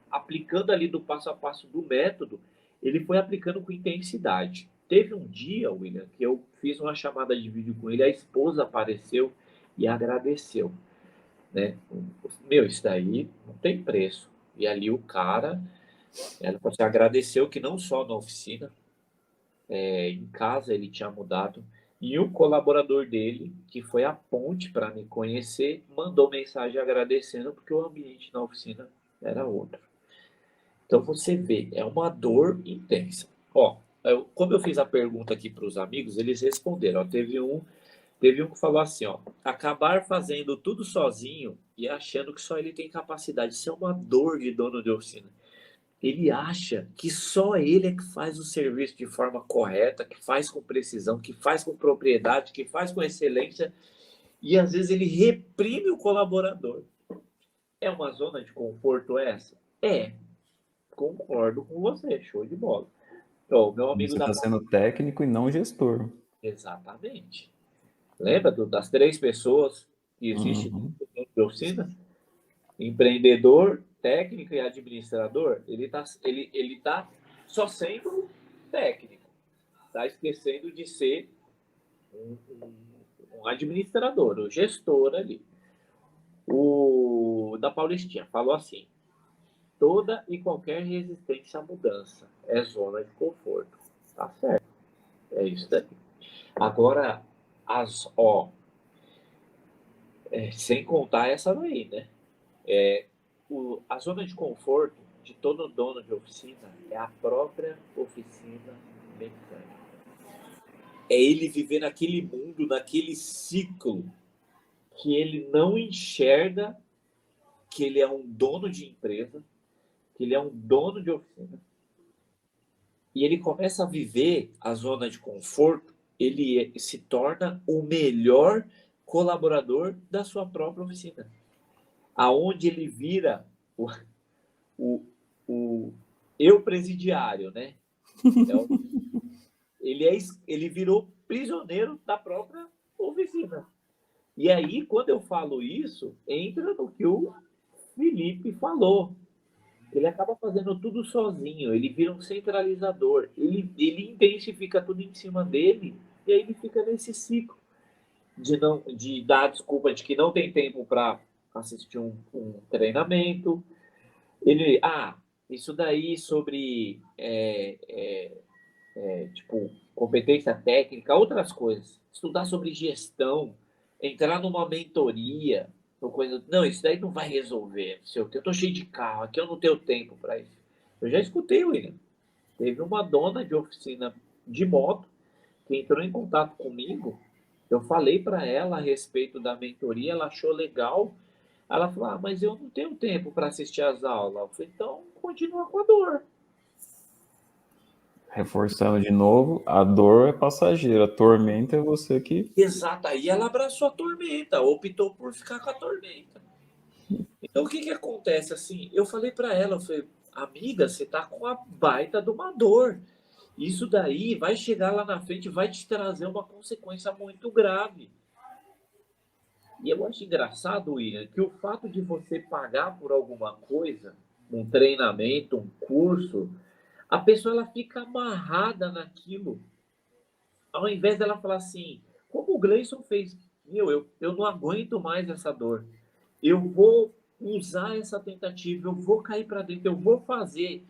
aplicando ali do passo a passo do método, ele foi aplicando com intensidade. Teve um dia, William, que eu fiz uma chamada de vídeo com ele, a esposa apareceu e agradeceu, né? Meu, isso daí não tem preço. E ali o cara, ela falou assim, agradeceu que não só na oficina, em casa ele tinha mudado, e o colaborador dele, que foi a ponte para me conhecer, mandou mensagem agradecendo porque o ambiente na oficina era outro. Então você vê, é uma dor intensa. Ó, como eu fiz a pergunta aqui para os amigos, eles responderam. Ó, teve um que falou assim, ó, acabar fazendo tudo sozinho e achando que só ele tem capacidade. Isso é uma dor de dono de oficina. Ele acha que só ele é que faz o serviço de forma correta, que faz com precisão, que faz com propriedade, que faz com excelência, e às vezes ele reprime o colaborador. É uma zona de conforto essa? É, concordo com você, show de bola. Ó, o meu amigo Você da está sendo técnico e não gestor. Exatamente. Lembra das 3 pessoas que existem Uhum. dentro da oficina? Empreendedor, técnico e administrador. Ele tá só sendo técnico. Está esquecendo de ser um administrador, um gestor ali. O da Paulistinha falou assim: toda e qualquer resistência à mudança é zona de conforto. Tá certo. É isso daí. Agora, sem contar essa daí, né? A zona de conforto de todo dono de oficina é a própria oficina mecânica. É ele viver naquele mundo, naquele ciclo, que ele não enxerga que ele é um dono de empresa, que ele é um dono de oficina. E ele começa a viver a zona de conforto, ele se torna o melhor colaborador da sua própria oficina. Aonde ele vira o, o eu presidiário, né? É o, ele virou prisioneiro da própria oficina. E aí, quando eu falo isso, entra no que o Felipe falou. Ele acaba fazendo tudo sozinho, ele vira um centralizador, ele intensifica tudo em cima dele, e aí ele fica nesse ciclo de dar a desculpa de que não tem tempo para assistir um treinamento. Isso daí sobre tipo, competência técnica, outras coisas. Estudar sobre gestão, entrar numa mentoria, ou coisa. Não, isso daí não vai resolver. Não sei o que. Eu tô cheio de carro, aqui eu não tenho tempo para isso. Eu já escutei, William. Teve uma dona de oficina de moto que entrou em contato comigo. Eu falei para ela a respeito da mentoria, ela achou legal. Ela falou: mas eu não tenho tempo para assistir às aulas. Eu falei: então continua com a dor. Reforçando de novo, a dor é passageira, a tormenta é você que. Exato, aí ela abraçou a tormenta, optou por ficar com a tormenta. Então o que que acontece assim? Eu falei para ela, eu falei, amiga, você tá com a baita de uma dor. Isso daí vai chegar lá na frente, vai te trazer uma consequência muito grave. E eu acho engraçado, William, que o fato de você pagar por alguma coisa, um treinamento, um curso, a pessoa ela fica amarrada naquilo. Ao invés dela falar assim, como o Gleison fez, eu não aguento mais essa dor. Eu vou usar essa tentativa, eu vou cair para dentro, eu vou fazer.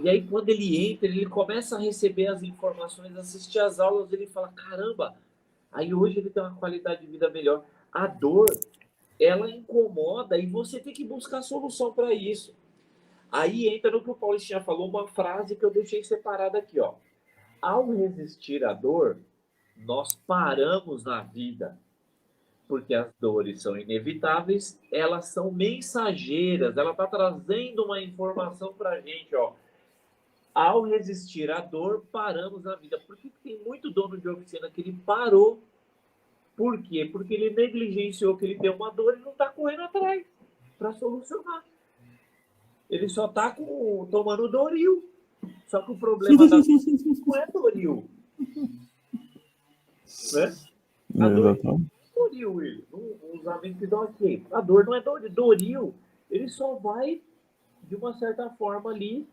E aí, quando ele entra, ele começa a receber as informações, assistir às aulas, ele fala: caramba, aí hoje ele tem uma qualidade de vida melhor. A dor ela incomoda e você tem que buscar solução para isso. Aí entra no que o Paulistinha falou, uma frase que eu deixei separada aqui, ó. Ao resistir à dor, nós paramos na vida, porque as dores são inevitáveis, elas são mensageiras, ela está trazendo uma informação para a gente, ó. Ao resistir à dor, paramos na vida. Por que tem muito dono de oficina que ele parou? Por quê? Porque ele negligenciou que ele tem uma dor e não está correndo atrás para solucionar. Ele só está tomando Doril. Só que o problema da não é Doril. Né? A dor não é Doril, Will. Os amigos que dão aqui. A dor não é Doril. Doril, ele só vai, de uma certa forma ali,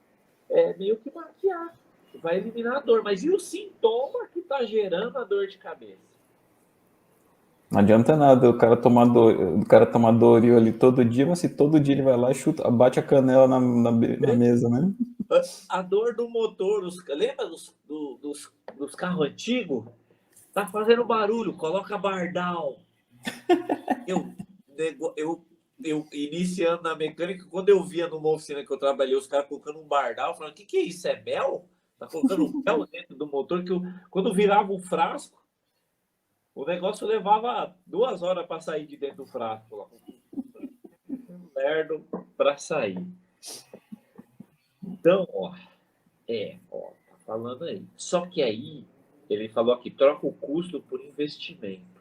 meio que maquiar. Vai eliminar a dor. Mas e o sintoma que está gerando a dor de cabeça? Não adianta nada o cara tomar Doril ali todo dia, mas se todo dia ele vai lá e chuta, bate a canela na mesa, né? A dor do motor, lembra dos carros antigos? Tá fazendo barulho, coloca bardal. Eu iniciando na mecânica, quando eu via numa oficina que eu trabalhei, os caras colocando um bardal, eu falava, o que é isso? É mel? Tá colocando mel dentro do motor, quando virava o frasco, o negócio levava 2 horas para sair de dentro do frasco. Lerdo para sair. Então, tá falando aí. Só que aí, ele falou aqui, troca o custo por investimento.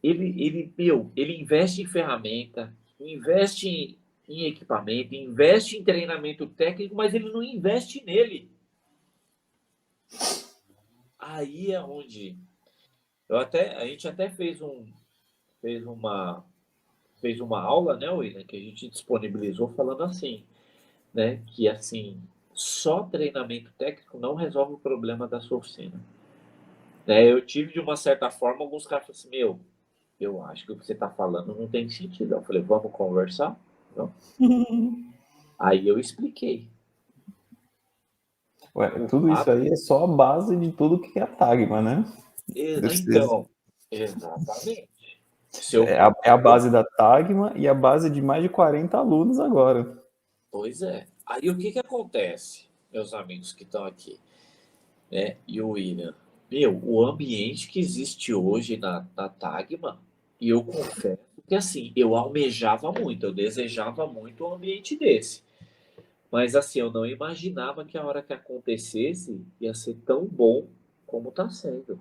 Ele investe em ferramenta, investe em equipamento, investe em treinamento técnico, mas ele não investe nele. Aí é onde a gente até fez uma aula, né, William, que a gente disponibilizou falando assim, né, que assim, só treinamento técnico não resolve o problema da sua oficina. Eu tive, de uma certa forma, alguns caras falaram assim, eu acho que o que você está falando não tem sentido. Eu falei, vamos conversar? Não. Aí eu expliquei. Ué, tudo isso aí é só a base de tudo que é a Tagma, né? Então, exatamente. É a base da Tagma e a base de mais de 40 alunos agora. Pois é. Aí o que acontece, meus amigos que estão aqui, né? E o William, o ambiente que existe hoje na Tagma, e eu confesso que assim, eu almejava muito, eu desejava muito um ambiente desse. Mas assim, eu não imaginava que a hora que acontecesse ia ser tão bom como está sendo.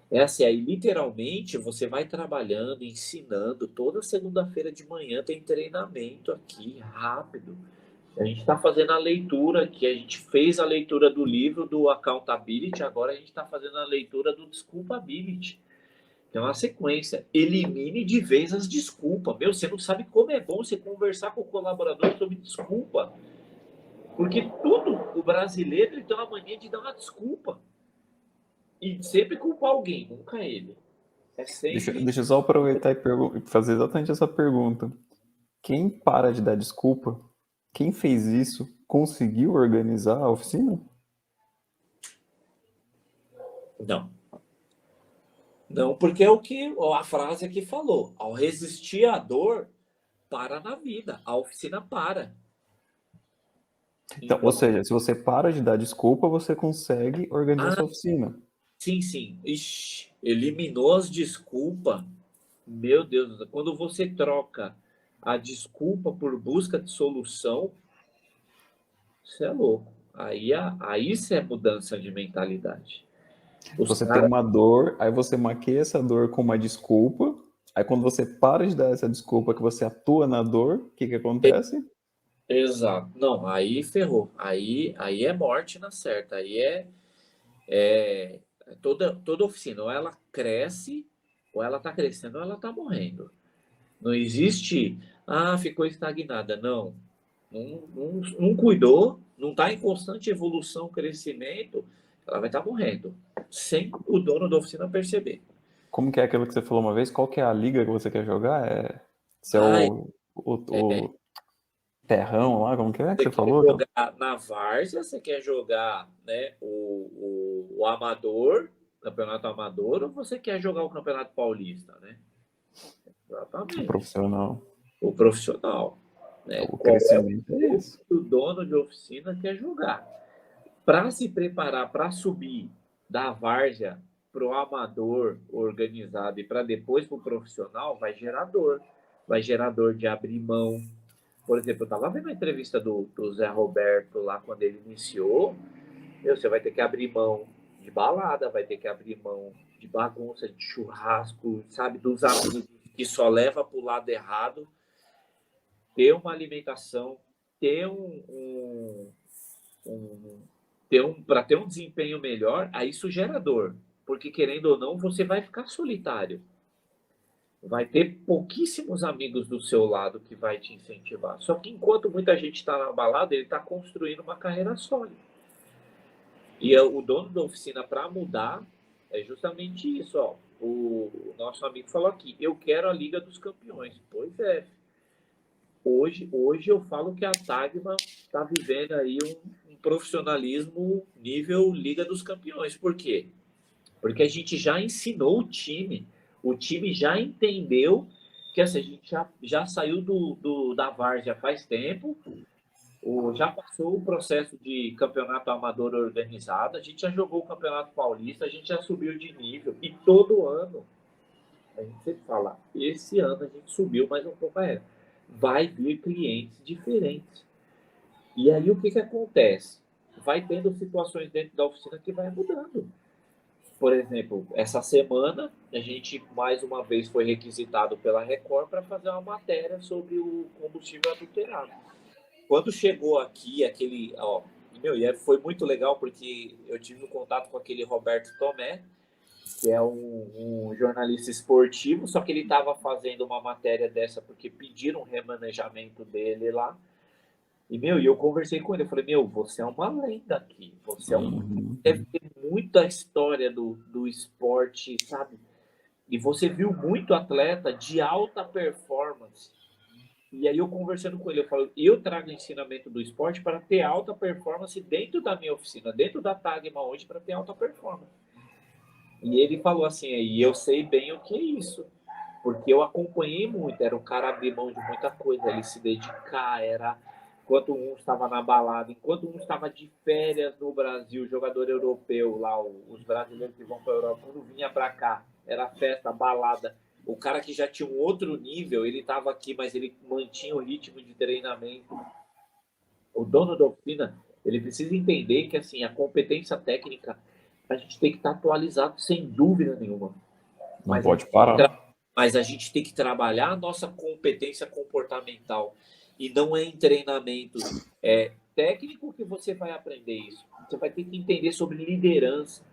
É assim, aí literalmente você vai trabalhando, ensinando. Toda segunda-feira de manhã tem treinamento aqui, rápido. A gente está fazendo a leitura, que a gente fez a leitura do livro do Accountability, agora a gente está fazendo a leitura do Desculpability. É uma sequência. Elimine de vez as desculpas. Você não sabe como é bom você conversar com o colaborador sobre desculpa. Porque o brasileiro ele tem uma mania de dar uma desculpa. E sempre culpar alguém, nunca ele. É sempre. Deixa eu só aproveitar e fazer exatamente essa pergunta. Quem para de dar desculpa, quem fez isso, conseguiu organizar a oficina? Não. Não, porque é o que a frase aqui falou. Ao resistir à dor, para na vida. A oficina para. Então, ou seja, se você para de dar desculpa, você consegue organizar Ah, sua oficina. sim. Ixi, eliminou as desculpas. Meu Deus, quando você troca a desculpa por busca de solução, você é louco. Aí isso é mudança de mentalidade. Você tem uma dor, aí você maqueia essa dor com uma desculpa. Aí quando você para de dar essa desculpa, que você atua na dor, o que acontece? Exato. Não, aí ferrou. Aí é morte na certa. Aí toda oficina. Ou ela cresce, ou ela está crescendo, ou ela está morrendo. Não existe, ficou estagnada. Não cuidou, não está em constante evolução, crescimento, ela vai estar morrendo. Sem o dono da oficina perceber. Como que é aquilo que você falou uma vez? Qual que é a liga que você quer jogar? Se é Ai, o terrão lá, como que é que você você quer falou? jogar na várzea, você quer jogar, né, o amador, campeonato amador, ou você quer jogar o campeonato paulista, né? Exatamente. Profissional. O profissional. Né? O Qual é crescimento é esse. o dono de oficina quer jogar? Para se preparar para subir da várzea para o amador organizado e para depois para o profissional, vai gerar dor de abrir mão. Por exemplo, eu estava vendo a entrevista do Zé Roberto lá quando ele iniciou. Você vai ter que abrir mão de balada, vai ter que abrir mão de bagunça, de churrasco, sabe, dos amigos que só leva para o lado errado, ter uma alimentação, ter para ter um desempenho melhor, aí isso gera dor, porque querendo ou não, você vai ficar solitário. Vai ter pouquíssimos amigos do seu lado que vai te incentivar. Só que enquanto muita gente está na balada, ele está construindo uma carreira sólida. E o dono da oficina, para mudar, é justamente isso. Ó. O nosso amigo falou aqui, eu quero a Liga dos Campeões. Pois é. Hoje eu falo que a Tagma está vivendo aí um profissionalismo nível Liga dos Campeões. Por quê? Porque a gente já ensinou o time já entendeu que assim, a gente já saiu da várzea faz tempo, já passou o processo de campeonato amador organizado, a gente já jogou o Campeonato Paulista, a gente já subiu de nível, e todo ano, a gente sempre fala, esse ano a gente subiu mais um pouco a régua. Vai vir clientes diferentes. E aí o que acontece? Vai tendo situações dentro da oficina que vai mudando. Por exemplo, essa semana a gente mais uma vez foi requisitado pela Record para fazer uma matéria sobre o combustível adulterado. Quando chegou aqui, foi muito legal porque eu tive um contato com aquele Roberto Tomé, que é um jornalista esportivo, só que ele estava fazendo uma matéria dessa porque pediram um remanejamento dele lá. E, eu conversei com ele, eu falei, você é uma lenda aqui, deve ter muita história do esporte, sabe? E você viu muito atleta de alta performance. E aí eu conversando com ele, eu falo, eu trago ensinamento do esporte para ter alta performance dentro da minha oficina, dentro da Tagma hoje, para ter alta performance. E ele falou assim, e eu sei bem o que é isso, porque eu acompanhei muito, era o cara abrir mão de muita coisa, ele se dedicar, era enquanto um estava na balada, enquanto um estava de férias no Brasil, jogador europeu lá, os brasileiros que vão para a Europa, quando vinha para cá, era festa, balada. O cara que já tinha um outro nível, ele estava aqui, mas ele mantinha o ritmo de treinamento. O dono da oficina, ele precisa entender que assim, a competência técnica, a gente tem que estar atualizado sem dúvida nenhuma. Não pode parar. Mas a gente tem que trabalhar a nossa competência comportamental. E não é em treinamento técnico que você vai aprender isso. Você vai ter que entender sobre liderança.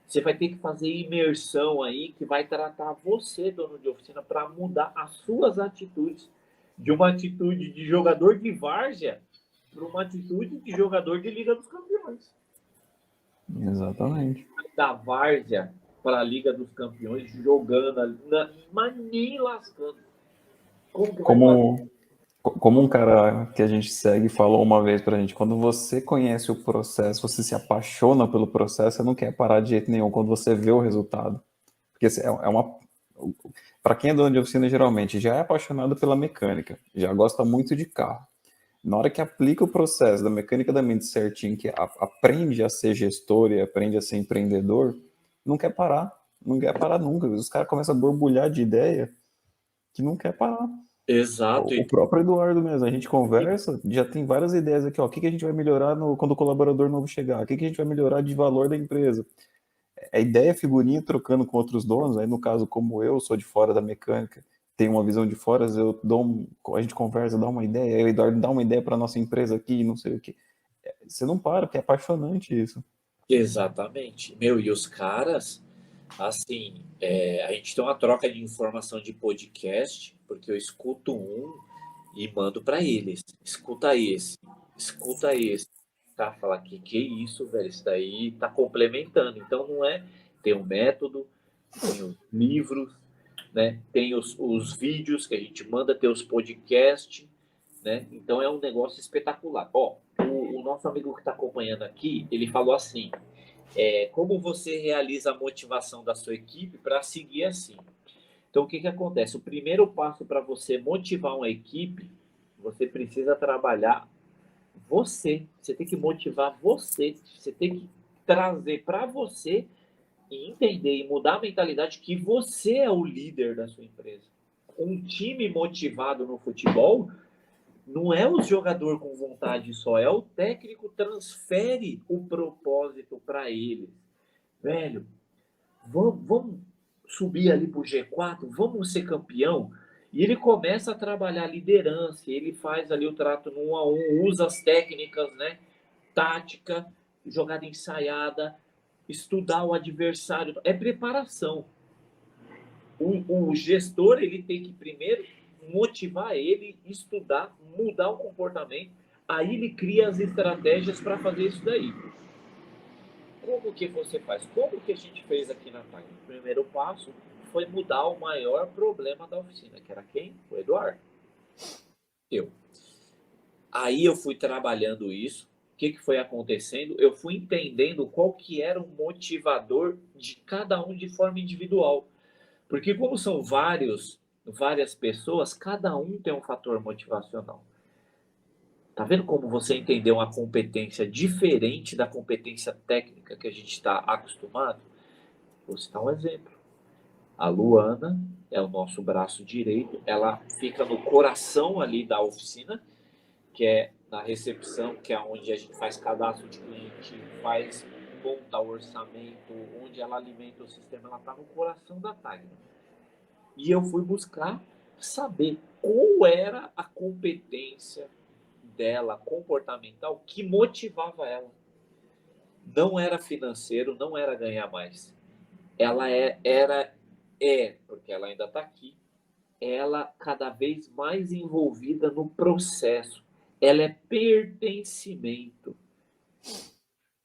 Você vai ter que fazer imersão aí, que vai tratar você, dono de oficina, para mudar as suas atitudes. De uma atitude de jogador de várzea para uma atitude de jogador de Liga dos Campeões. Exatamente. Da várzea para a Liga dos Campeões, jogando ali, mas nem lascando. Como um cara que a gente segue falou uma vez pra gente, quando você conhece o processo, você se apaixona pelo processo, você não quer parar de jeito nenhum quando você vê o resultado. Porque para quem é dono de oficina, geralmente já é apaixonado pela mecânica, já gosta muito de carro. Na hora que aplica o processo da mecânica da mente certinho, que aprende a ser gestor e aprende a ser empreendedor, não quer parar nunca. Os caras começam a borbulhar de ideia que não quer parar. Exato. O próprio Eduardo mesmo, a gente conversa, já tem várias ideias aqui, ó, o que a gente vai melhorar quando o colaborador novo chegar, o que a gente vai melhorar de valor da empresa. A ideia é figurinha trocando com outros donos, aí no caso, como eu sou de fora da mecânica, tenho uma visão de fora, a gente conversa, dá uma ideia, aí o Eduardo dá uma ideia para nossa empresa aqui, não sei o que. Você não para, porque é apaixonante isso. Exatamente. E os caras, assim, a gente tem uma troca de informação de podcast, porque eu escuto um e mando para eles. Escuta esse. Tá, fala que isso, velho, isso daí tá complementando. Então não é, tem um método, tem os livros, né? Tem os vídeos que a gente manda, tem os podcasts, né? Então é um negócio espetacular. Ó, o nosso amigo que está acompanhando aqui, ele falou assim: como você realiza a motivação da sua equipe para seguir assim? Então, o que acontece? O primeiro passo para você motivar uma equipe, você precisa trabalhar você. Você tem que motivar você. Você tem que trazer para você e entender e mudar a mentalidade que você é o líder da sua empresa. Um time motivado no futebol não é o jogador com vontade só, é o técnico transfere o propósito para eles. Velho, vamos subir ali pro G4, vamos ser campeão. E ele começa a trabalhar liderança, ele faz ali o trato no 1 a 1, usa as técnicas, né? Tática, jogada ensaiada, estudar o adversário, é preparação. O gestor ele tem que primeiro motivar ele, estudar, mudar o comportamento, aí ele cria as estratégias para fazer isso daí. Como que você faz? Como que a gente fez aqui na TAG? O primeiro passo foi mudar o maior problema da oficina, que era quem? O Eduardo. Eu. Aí eu fui trabalhando isso. O que foi acontecendo? Eu fui entendendo qual que era o motivador de cada um de forma individual. Porque como são várias pessoas, cada um tem um fator motivacional. Tá vendo como você entendeu uma competência diferente da competência técnica que a gente está acostumado? Vou citar um exemplo. A Luana é o nosso braço direito, ela fica no coração ali da oficina, que é na recepção, que é onde a gente faz cadastro de cliente, monta o orçamento, onde ela alimenta o sistema, ela está no coração da Tagna. E eu fui buscar saber qual era a competência dela, comportamental, que motivava ela. Não era financeiro, não era ganhar mais. Ela porque ela ainda está aqui, ela cada vez mais envolvida no processo. Ela é pertencimento.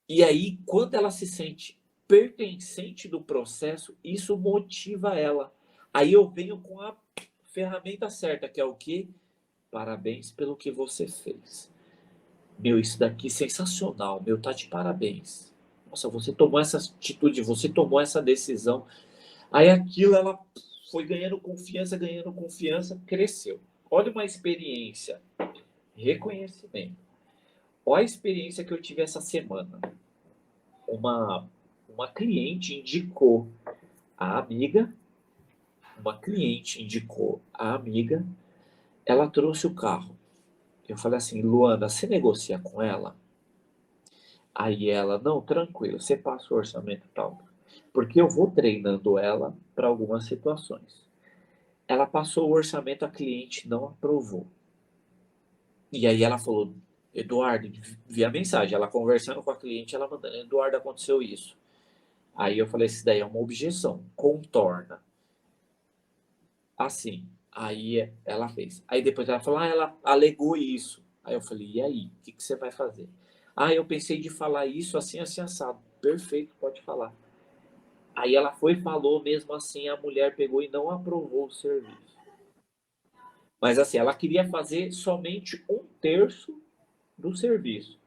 E aí, quando ela se sente pertencente do processo, isso motiva ela. Aí eu venho com a ferramenta certa, que é o quê? Parabéns pelo que você fez. Meu, isso daqui é sensacional. Meu, tá de parabéns. Nossa, você tomou essa atitude, você tomou essa decisão. Aí aquilo, ela foi ganhando confiança, cresceu. Olha uma experiência. Reconhecimento. Olha a experiência que eu tive essa semana. Uma cliente indicou a amiga, ela trouxe o carro. Eu falei assim, Luana, você negocia com ela? Aí ela, não, tranquilo, você passa o orçamento e tal. Porque eu vou treinando ela para algumas situações. Ela passou o orçamento, a cliente não aprovou. E aí ela falou, Eduardo, via mensagem, ela conversando com a cliente, ela mandando, Eduardo, aconteceu isso. Aí eu falei, isso daí é uma objeção, contorna. Assim, aí ela fez. Aí depois ela falou, ela alegou isso. Aí eu falei, e aí, o que você vai fazer? Eu pensei de falar isso assim, assim, assado. Perfeito, pode falar. Aí ela foi e falou, mesmo assim, a mulher pegou e não aprovou o serviço. Mas assim, ela queria fazer somente 1/3 do serviço.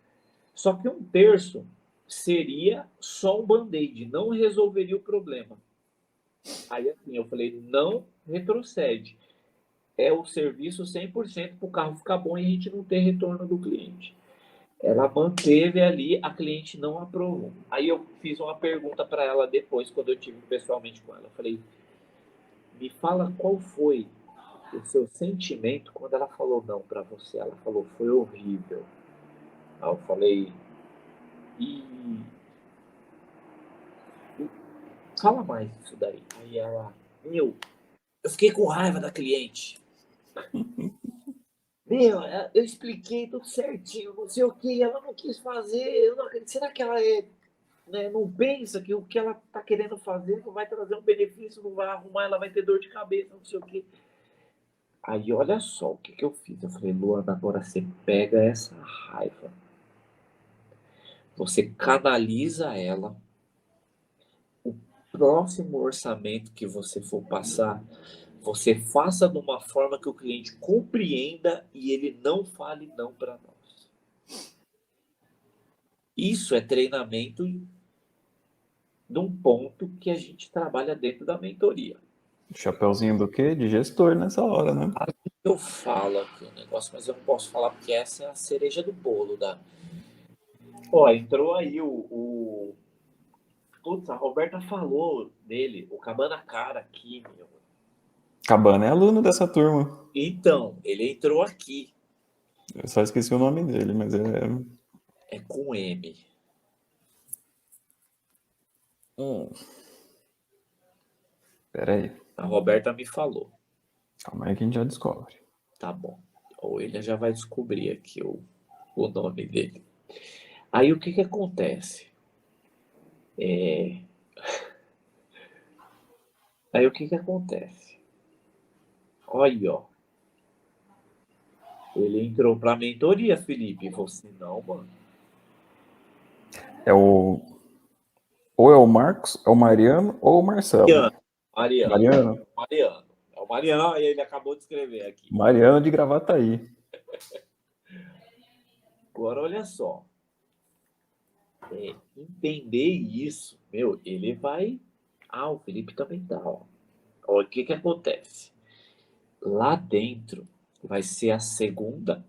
Só que 1/3 seria só um band-aid, não resolveria o problema. Aí assim, eu falei, não retrocede. É o serviço 100% para o carro ficar bom e a gente não ter retorno do cliente. Ela manteve ali, a cliente não aprovou. Aí eu fiz uma pergunta para ela depois, quando eu tive pessoalmente com ela. Eu falei, me fala qual foi o seu sentimento quando ela falou não para você. Ela falou, foi horrível. Aí eu falei, e fala mais disso daí. Aí ela, eu fiquei com raiva da cliente. Eu expliquei tudo certinho, não sei o que, ela não quis fazer, eu não acredito. Será que ela não pensa que o que ela está querendo fazer não vai trazer um benefício, não vai arrumar, ela vai ter dor de cabeça, não sei o que. Aí olha só o que eu fiz. Eu falei, Luana, agora você pega essa raiva, você canaliza ela, o próximo orçamento que você for passar, você faça de uma forma que o cliente compreenda e ele não fale não para nós. Isso é treinamento de um ponto que a gente trabalha dentro da mentoria. Chapeuzinho do quê? De gestor nessa hora, né? Eu falo aqui o negócio, mas eu não posso falar porque essa é a cereja do bolo da. Ó, entrou aí o. Putz, a Roberta falou dele, o Cabana Cara aqui, meu. Cabana é aluno dessa turma. Então, ele entrou aqui. Eu só esqueci o nome dele, mas é. É com M. Pera aí. A Roberta me falou. Calma aí que a gente já descobre. Tá bom. Ou ele já vai descobrir aqui o nome dele. Aí o que que acontece? Aí o que que acontece? Olha, ó. Ele entrou pra mentoria, Felipe. E você não, mano. É o. Ou é o Marcos, é o Mariano ou o Marcelo. Mariano. Mariano. Mariano? Mariano. É o Mariano, e ele acabou de escrever aqui. Mariano de Gravataí. Agora, olha só. Entender isso, meu, ele vai. Ah, o Felipe também tá, ó. Ó, o que que acontece? Lá dentro vai ser a segunda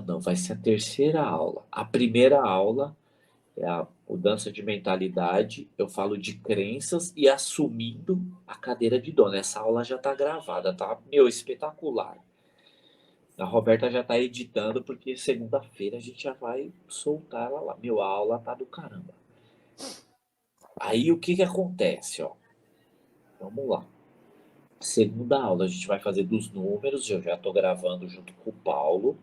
não, vai ser a terceira aula. A primeira aula é a mudança de mentalidade, eu falo de crenças e assumindo a cadeira de dono. Essa aula já tá gravada, tá? Meu, espetacular. A Roberta já tá editando, porque segunda-feira a gente já vai soltar ela lá. Meu, a aula tá do caramba. Aí o que que acontece, ó? Vamos lá. Segunda aula, a gente vai fazer dos números, eu já estou gravando junto com o Paulo.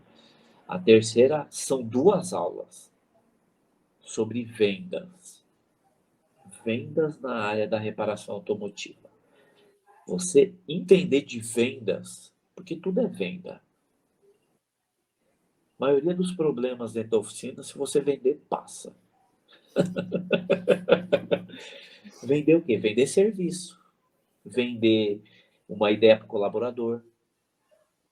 A terceira são duas aulas sobre vendas. Vendas na área da reparação automotiva. Você entender de vendas, porque tudo é venda. A maioria dos problemas dentro da oficina, se você vender, passa. Vender o quê? Vender serviço. Vender uma ideia para o colaborador.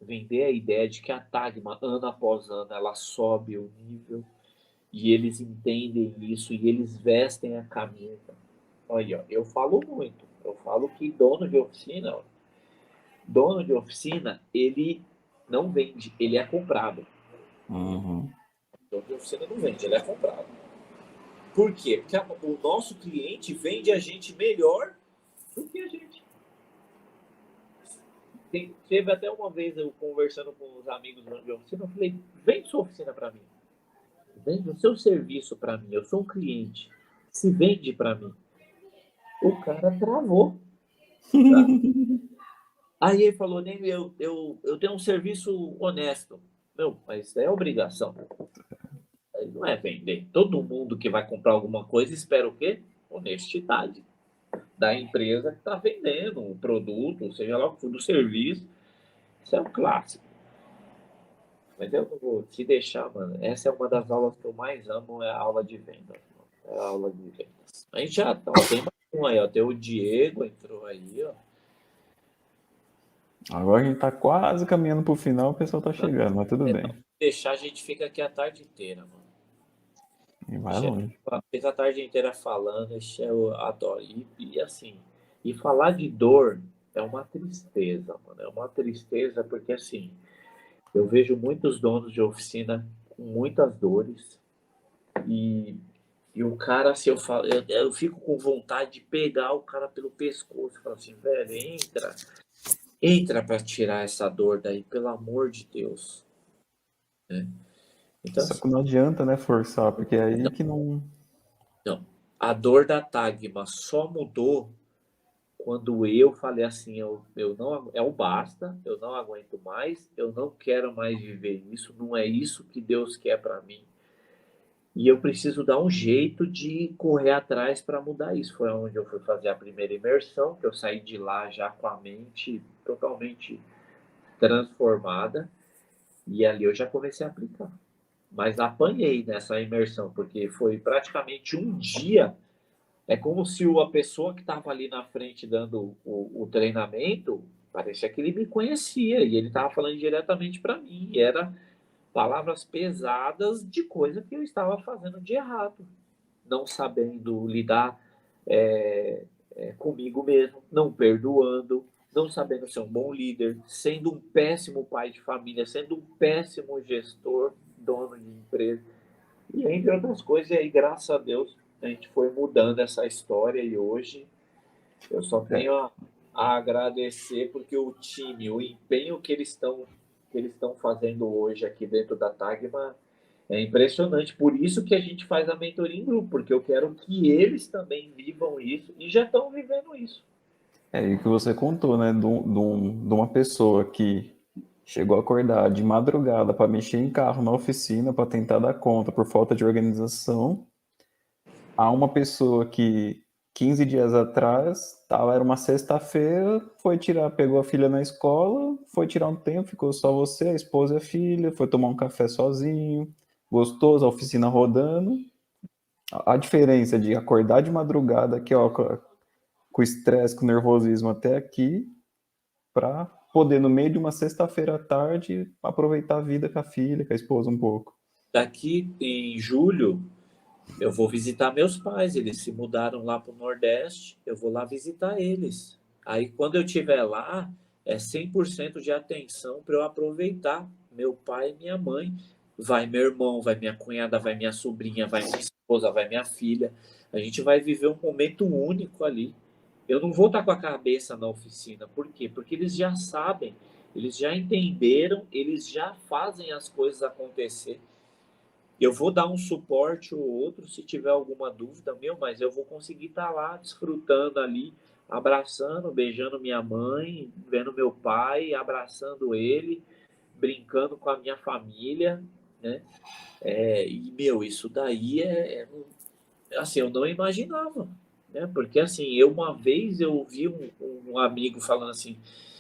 Vender a ideia de que a Tagma, ano após ano, ela sobe o nível e eles entendem isso e eles vestem a camisa. Olha, eu falo muito. Eu falo que dono de oficina, ele não vende, ele é comprado. Uhum. Dono de oficina não vende, ele é comprado. Por quê? Porque o nosso cliente vende a gente melhor do que a gente. Teve até uma vez eu conversando com os amigos de oficina, eu falei, vende sua oficina para mim. Vende o seu serviço para mim, eu sou um cliente. Se vende para mim. O cara travou. Tá? Aí ele falou, nem eu tenho um serviço honesto. Meu, mas é obrigação. Aí não é vender. Todo mundo que vai comprar alguma coisa espera o quê? Honestidade. Da empresa que está vendendo o produto, seja lá o que for, do serviço. Isso é um clássico. Mas eu não vou te deixar, mano. Essa é uma das aulas que eu mais amo, é a aula de vendas. É a aula de vendas. A gente já ó, tem mais um aí, ó. Tem o Diego entrou aí, ó. Agora a gente tá quase caminhando pro final, o pessoal tá chegando, mas tudo É, bem. não, deixar a gente fica aqui a tarde inteira, mano. E vai Ixi, longe. fica a tarde inteira falando, ixi, eu adoro. E assim, e falar de dor é uma tristeza, mano. É uma tristeza porque assim, eu vejo muitos donos de oficina com muitas dores e, e o cara, se eu falo, eu fico com vontade de pegar o cara pelo pescoço e falar assim, velho, entra para tirar essa dor daí, pelo amor de Deus, né? Então, Só assim, que não adianta, né, forçar, porque é aí não, que não. não. A dor da Tagma só mudou quando eu falei assim, eu não, é o basta, eu não aguento mais, eu não quero mais viver isso, não é isso que Deus quer para mim. E eu preciso dar um jeito de correr atrás para mudar isso. Foi onde eu fui fazer a primeira imersão, que eu saí de lá já com a mente totalmente transformada, e ali eu já comecei a aplicar. Mas apanhei nessa imersão, porque foi praticamente um dia. É como se a pessoa que estava ali na frente dando o treinamento, parecia que ele me conhecia e ele estava falando diretamente para mim. E era palavras pesadas de coisa que eu estava fazendo de errado, não sabendo lidar comigo mesmo, não perdoando, não sabendo ser um bom líder, sendo um péssimo pai de família, sendo um péssimo gestor, dono de empresa, e entre outras coisas. E aí, graças a Deus, a gente foi mudando essa história e hoje eu só tenho a agradecer, porque o time, o empenho que eles estão fazendo hoje aqui dentro da Tagma é impressionante. Por isso que a gente faz a mentoria em grupo, porque eu quero que eles também vivam isso e já estão vivendo isso. E o que você contou, né, de uma pessoa que chegou a acordar de madrugada para mexer em carro na oficina para tentar dar conta por falta de organização, a uma pessoa que 15 dias atrás, era uma sexta-feira, pegou a filha na escola, foi tirar um tempo, ficou só você, a esposa e a filha, foi tomar um café sozinho, gostoso, a oficina rodando. A diferença de acordar de madrugada aqui, ó, com o estresse, com o nervosismo até aqui, para poder, no meio de uma sexta-feira à tarde, aproveitar a vida com a filha, com a esposa um pouco. Daqui em julho, eu vou visitar meus pais, eles se mudaram lá para o Nordeste, eu vou lá visitar eles. Aí, quando eu estiver lá, é 100% de atenção para eu aproveitar meu pai e minha mãe. Vai meu irmão, vai minha cunhada, vai minha sobrinha, vai minha esposa, vai minha filha. A gente vai viver um momento único ali. Eu não vou estar com a cabeça na oficina. Por quê? Porque eles já sabem, eles já entenderam, eles já fazem as coisas acontecer. Eu vou dar um suporte ou outro se tiver alguma dúvida, mas eu vou conseguir estar lá desfrutando ali, abraçando, beijando minha mãe, vendo meu pai, abraçando ele, brincando com a minha família, né? Isso daí assim, eu não imaginava, né? Porque assim, uma vez eu ouvi um amigo falando assim: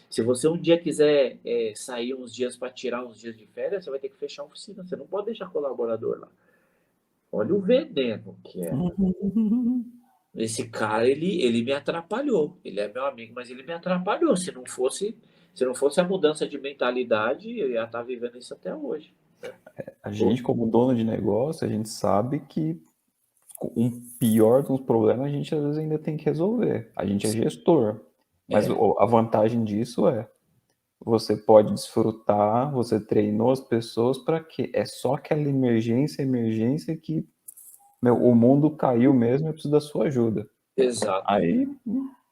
se você um dia quiser sair uns dias para tirar uns dias de férias, você vai ter que fechar a oficina, você não pode deixar colaborador lá. Olha o veneno que é. Esse cara, ele me atrapalhou. Ele é meu amigo, mas ele me atrapalhou. Se não fosse a mudança de mentalidade, eu ia estar vivendo isso até hoje. A gente, como dono de negócio, a gente sabe que um pior dos problemas a gente às vezes ainda tem que resolver. A gente é gestor, mas a vantagem disso você pode desfrutar, você treinou as pessoas para que é só aquela emergência que o mundo caiu mesmo, eu preciso da sua ajuda. Exato. Aí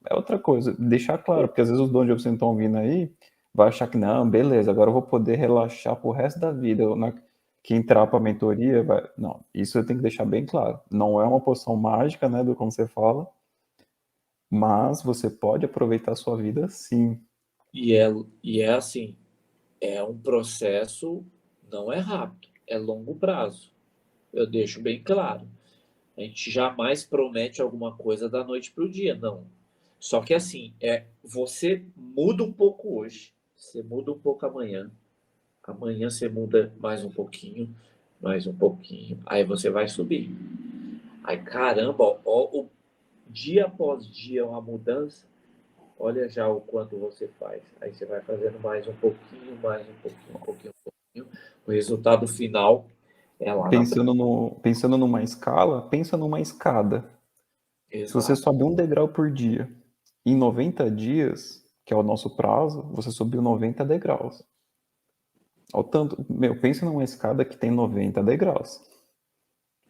é outra coisa, deixar claro, porque às vezes os donos de oficina estão vindo aí, vai achar que não, beleza, agora eu vou poder relaxar pro resto da vida. Que entrar para a mentoria, não, isso eu tenho que deixar bem claro. Não é uma poção mágica, né, do como você fala, mas você pode aproveitar a sua vida sim. E é assim, é um processo, não é rápido, é longo prazo. Eu deixo bem claro. A gente jamais promete alguma coisa da noite para o dia, não. Só que assim, você muda um pouco hoje, você muda um pouco amanhã, amanhã você muda mais um pouquinho, aí você vai subir. Aí, caramba, ó, o dia após dia uma mudança, olha já o quanto você faz. Aí você vai fazendo mais um pouquinho, mais um pouquinho, um pouquinho, um pouquinho. O resultado final é lá na frente. Pensando numa escala, pensa numa escada. Se você Exato. sobe um degrau por dia, em 90 dias, que é o nosso prazo, você subiu 90 degraus. Ao tanto, pensa numa escada que tem 90 degraus.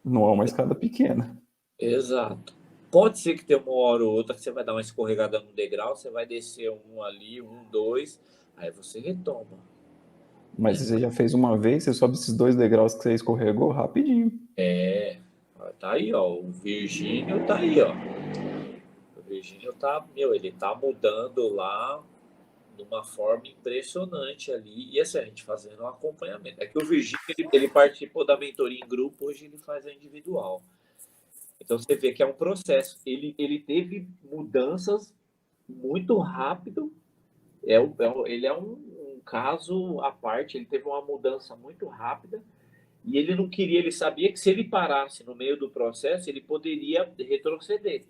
Não é uma escada pequena. Exato. Pode ser que tenha uma hora ou outra que você vai dar uma escorregada no degrau, você vai descer um ali, dois, aí você retoma. Mas você já fez uma vez, você sobe esses 2 degraus que você escorregou rapidinho. Tá aí, ó. O Virgínio tá aí, ó. O Virgínio ele tá mudando lá de uma forma impressionante ali. E assim, a gente fazendo um acompanhamento. É que o Virgínio, ele participou da mentoria em grupo, hoje ele faz a individual. Então você vê que é um processo. Ele teve mudanças muito rápido. Ele é um caso à parte. Ele teve uma mudança muito rápida e ele não queria. Ele sabia que se ele parasse no meio do processo, ele poderia retroceder.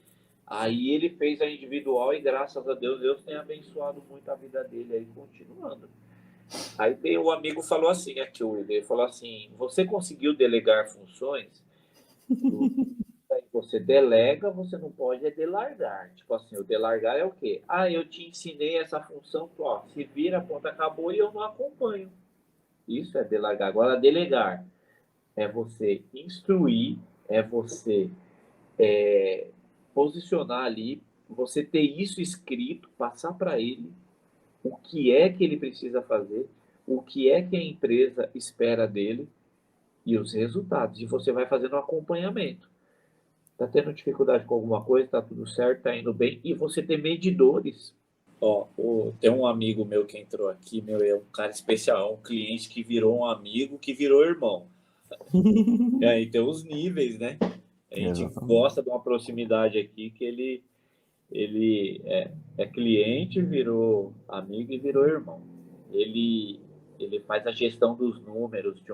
Aí ele fez a individual e graças a Deus tem abençoado muito a vida dele aí continuando. Aí tem um amigo falou assim, aqui o ele falou assim: você conseguiu delegar funções? Aí você delega, você não pode delargar. Tipo assim, o delargar é o quê? Ah, eu te ensinei essa função, ó, se vira, ponto, acabou e eu não acompanho. Isso é delargar. Agora, delegar é você instruir, é você posicionar ali, você ter isso escrito, passar para ele o que é que ele precisa fazer, o que é que a empresa espera dele e os resultados. E você vai fazendo um acompanhamento. Está tendo dificuldade com alguma coisa, está tudo certo, está indo bem, e você ter medidores. Ó, tem um amigo meu que entrou aqui, meu, é um cara especial, é um cliente que virou um amigo, que virou irmão. E aí tem os níveis, né? A gente Exatamente. gosta de uma proximidade aqui que ele é cliente, virou amigo e virou irmão. Ele, ele faz a gestão dos números de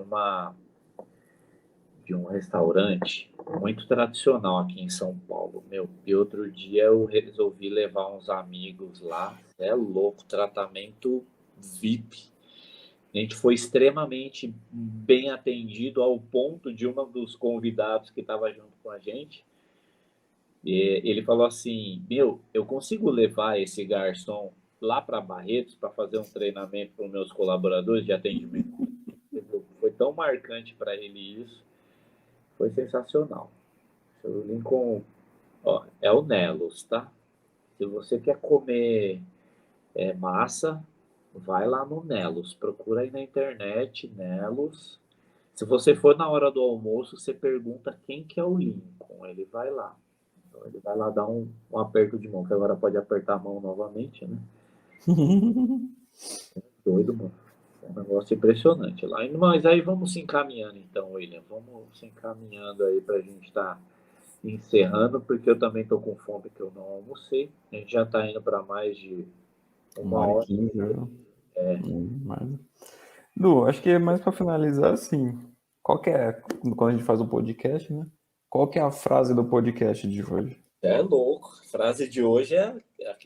um restaurante muito tradicional aqui em São Paulo. Meu, e outro dia eu resolvi levar uns amigos lá. É louco, tratamento VIP. A gente foi extremamente bem atendido ao ponto de um dos convidados que estava junto com a gente. E ele falou assim: Meu, eu consigo levar esse garçom lá para Barretos para fazer um treinamento para os meus colaboradores de atendimento. Foi tão marcante para ele isso, foi sensacional. O Lincoln, ó, é o Nelos, tá? Se você quer comer massa, vai lá no Nelos. Procura aí na internet, Nelos. Se você for na hora do almoço, você pergunta quem que é o Lincoln. Ele vai lá. Então, ele vai lá dar um aperto de mão, que agora pode apertar a mão novamente, né? Doido, mano. É um negócio impressionante lá. Mas aí vamos se encaminhando então, William. Vamos se encaminhando aí para a gente estar encerrando, porque eu também estou com fome que eu não almocei. A gente já está indo para mais de Uma uma hora e hora. 15, viu? Mas... Du, acho que é mais para finalizar, assim, qual que é, quando a gente faz o podcast, né? Qual que é a frase do podcast de hoje? É louco. A frase de hoje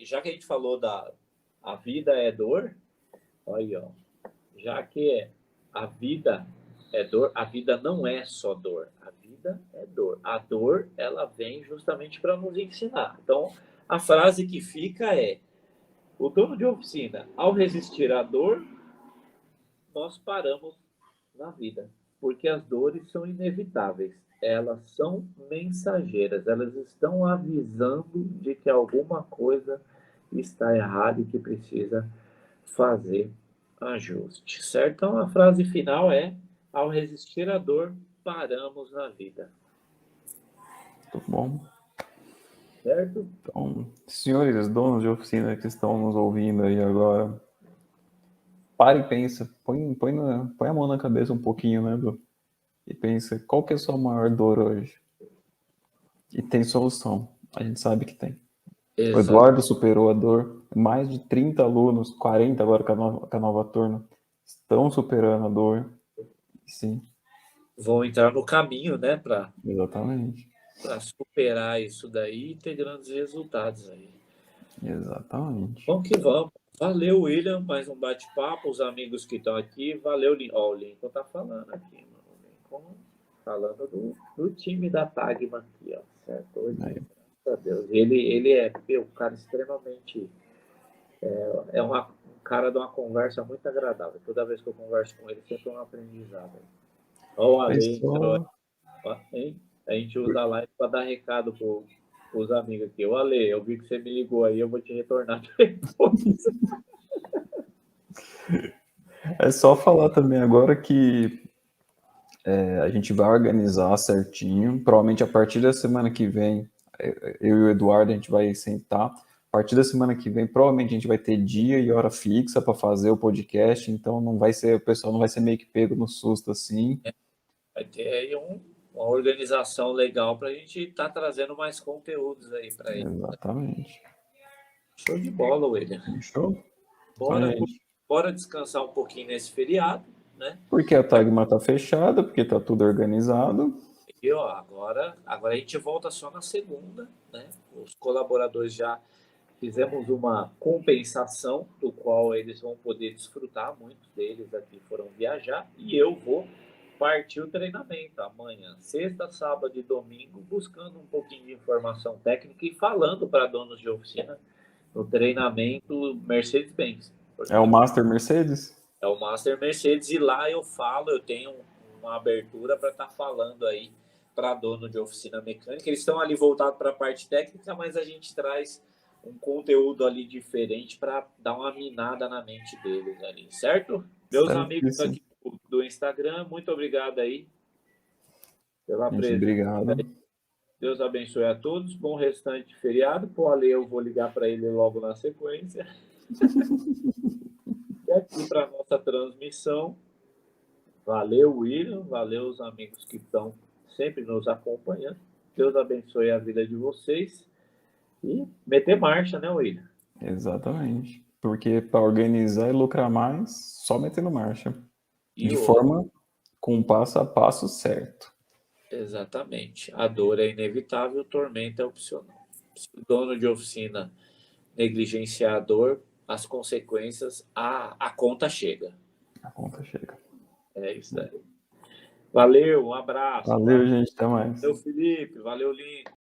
já que a gente falou a vida é dor, olha aí, ó. Já que a vida é dor, a vida não é só dor. A vida é dor. A dor, ela vem justamente para nos ensinar. Então, a frase que fica é: o dono de oficina, ao resistir à dor, nós paramos na vida, porque as dores são inevitáveis. Elas são mensageiras, elas estão avisando de que alguma coisa está errada e que precisa fazer ajuste, certo? Então a frase final é: ao resistir à dor, paramos na vida, Tudo bom? certo? Então, senhores donos de oficina que estão nos ouvindo aí agora, para e pensa, põe a mão na cabeça um pouquinho, né, Du? E pensa, qual que é a sua maior dor hoje? E tem solução, a gente sabe que tem. O Exato. Eduardo superou a dor, mais de 30 alunos, 40 agora com a nova turma, estão superando a dor. Sim, Vão entrar no caminho, né, exatamente. para superar isso daí e ter grandes resultados aí. Exatamente. Vamos que vamos. Valeu, William, mais um bate-papo, os amigos que estão aqui. Valeu, Lincoln. Ó, o Lincoln tá falando aqui, mano. O Lincoln falando do time da Tagma aqui, ó. Certo? Hoje, Aí, graças a Deus. Ele é, meu, um cara extremamente. Um cara de uma conversa muito agradável. Toda vez que eu converso com ele, sempre é um aprendizado. Ó, o Ale entrou, pensou, ó, hein? A gente usa a live para dar recado pros amigos aqui. Ô, Ale, eu vi que você me ligou aí, eu vou te retornar depois. é só falar também agora que a gente vai organizar certinho. Provavelmente a partir da semana que vem, eu e o Eduardo, a gente vai sentar. A partir da semana que vem, provavelmente a gente vai ter dia e hora fixa para fazer o podcast, então não vai ser, o pessoal não vai ser meio que pego no susto assim. Vai ter aí uma organização legal para a gente estar trazendo mais conteúdos aí para ele. Exatamente. Show de bola, William. Fechou? Então, Bora, gente, bora descansar um pouquinho nesse feriado, né? porque a Tagma tá fechada, porque tá tudo organizado. E ó, agora a gente volta só na segunda, né? Os colaboradores já fizemos uma compensação do qual eles vão poder desfrutar, muitos deles aqui foram viajar e eu vou partir o treinamento amanhã, sexta, sábado e domingo, buscando um pouquinho de informação técnica e falando para donos de oficina no treinamento Mercedes-Benz. É o Master Mercedes? É o Master Mercedes, e lá eu falo, eu tenho uma abertura para estar falando aí para dono de oficina mecânica. Eles estão ali voltados para a parte técnica, mas a gente traz um conteúdo ali diferente para dar uma minada na mente deles ali, certo? Meus amigos aqui do Instagram, muito obrigado aí pela Gente, presença. obrigado. Deus abençoe a todos. Bom restante de feriado. Por ali eu vou ligar para ele logo na sequência. E aqui para a nossa transmissão. Valeu, William. Valeu os amigos que estão sempre nos acompanhando. Deus abençoe a vida de vocês. E meter marcha, né, William? Exatamente. Porque para organizar e lucrar mais, só metendo marcha. De forma com o passo a passo certo. Exatamente. A dor é inevitável, o tormento é opcional. Se o dono de oficina negligenciar a dor, as consequências, a conta chega. A conta chega. É isso aí. Valeu, um abraço. Valeu, gente. Até mais. Valeu, Felipe. Valeu, Lincoln.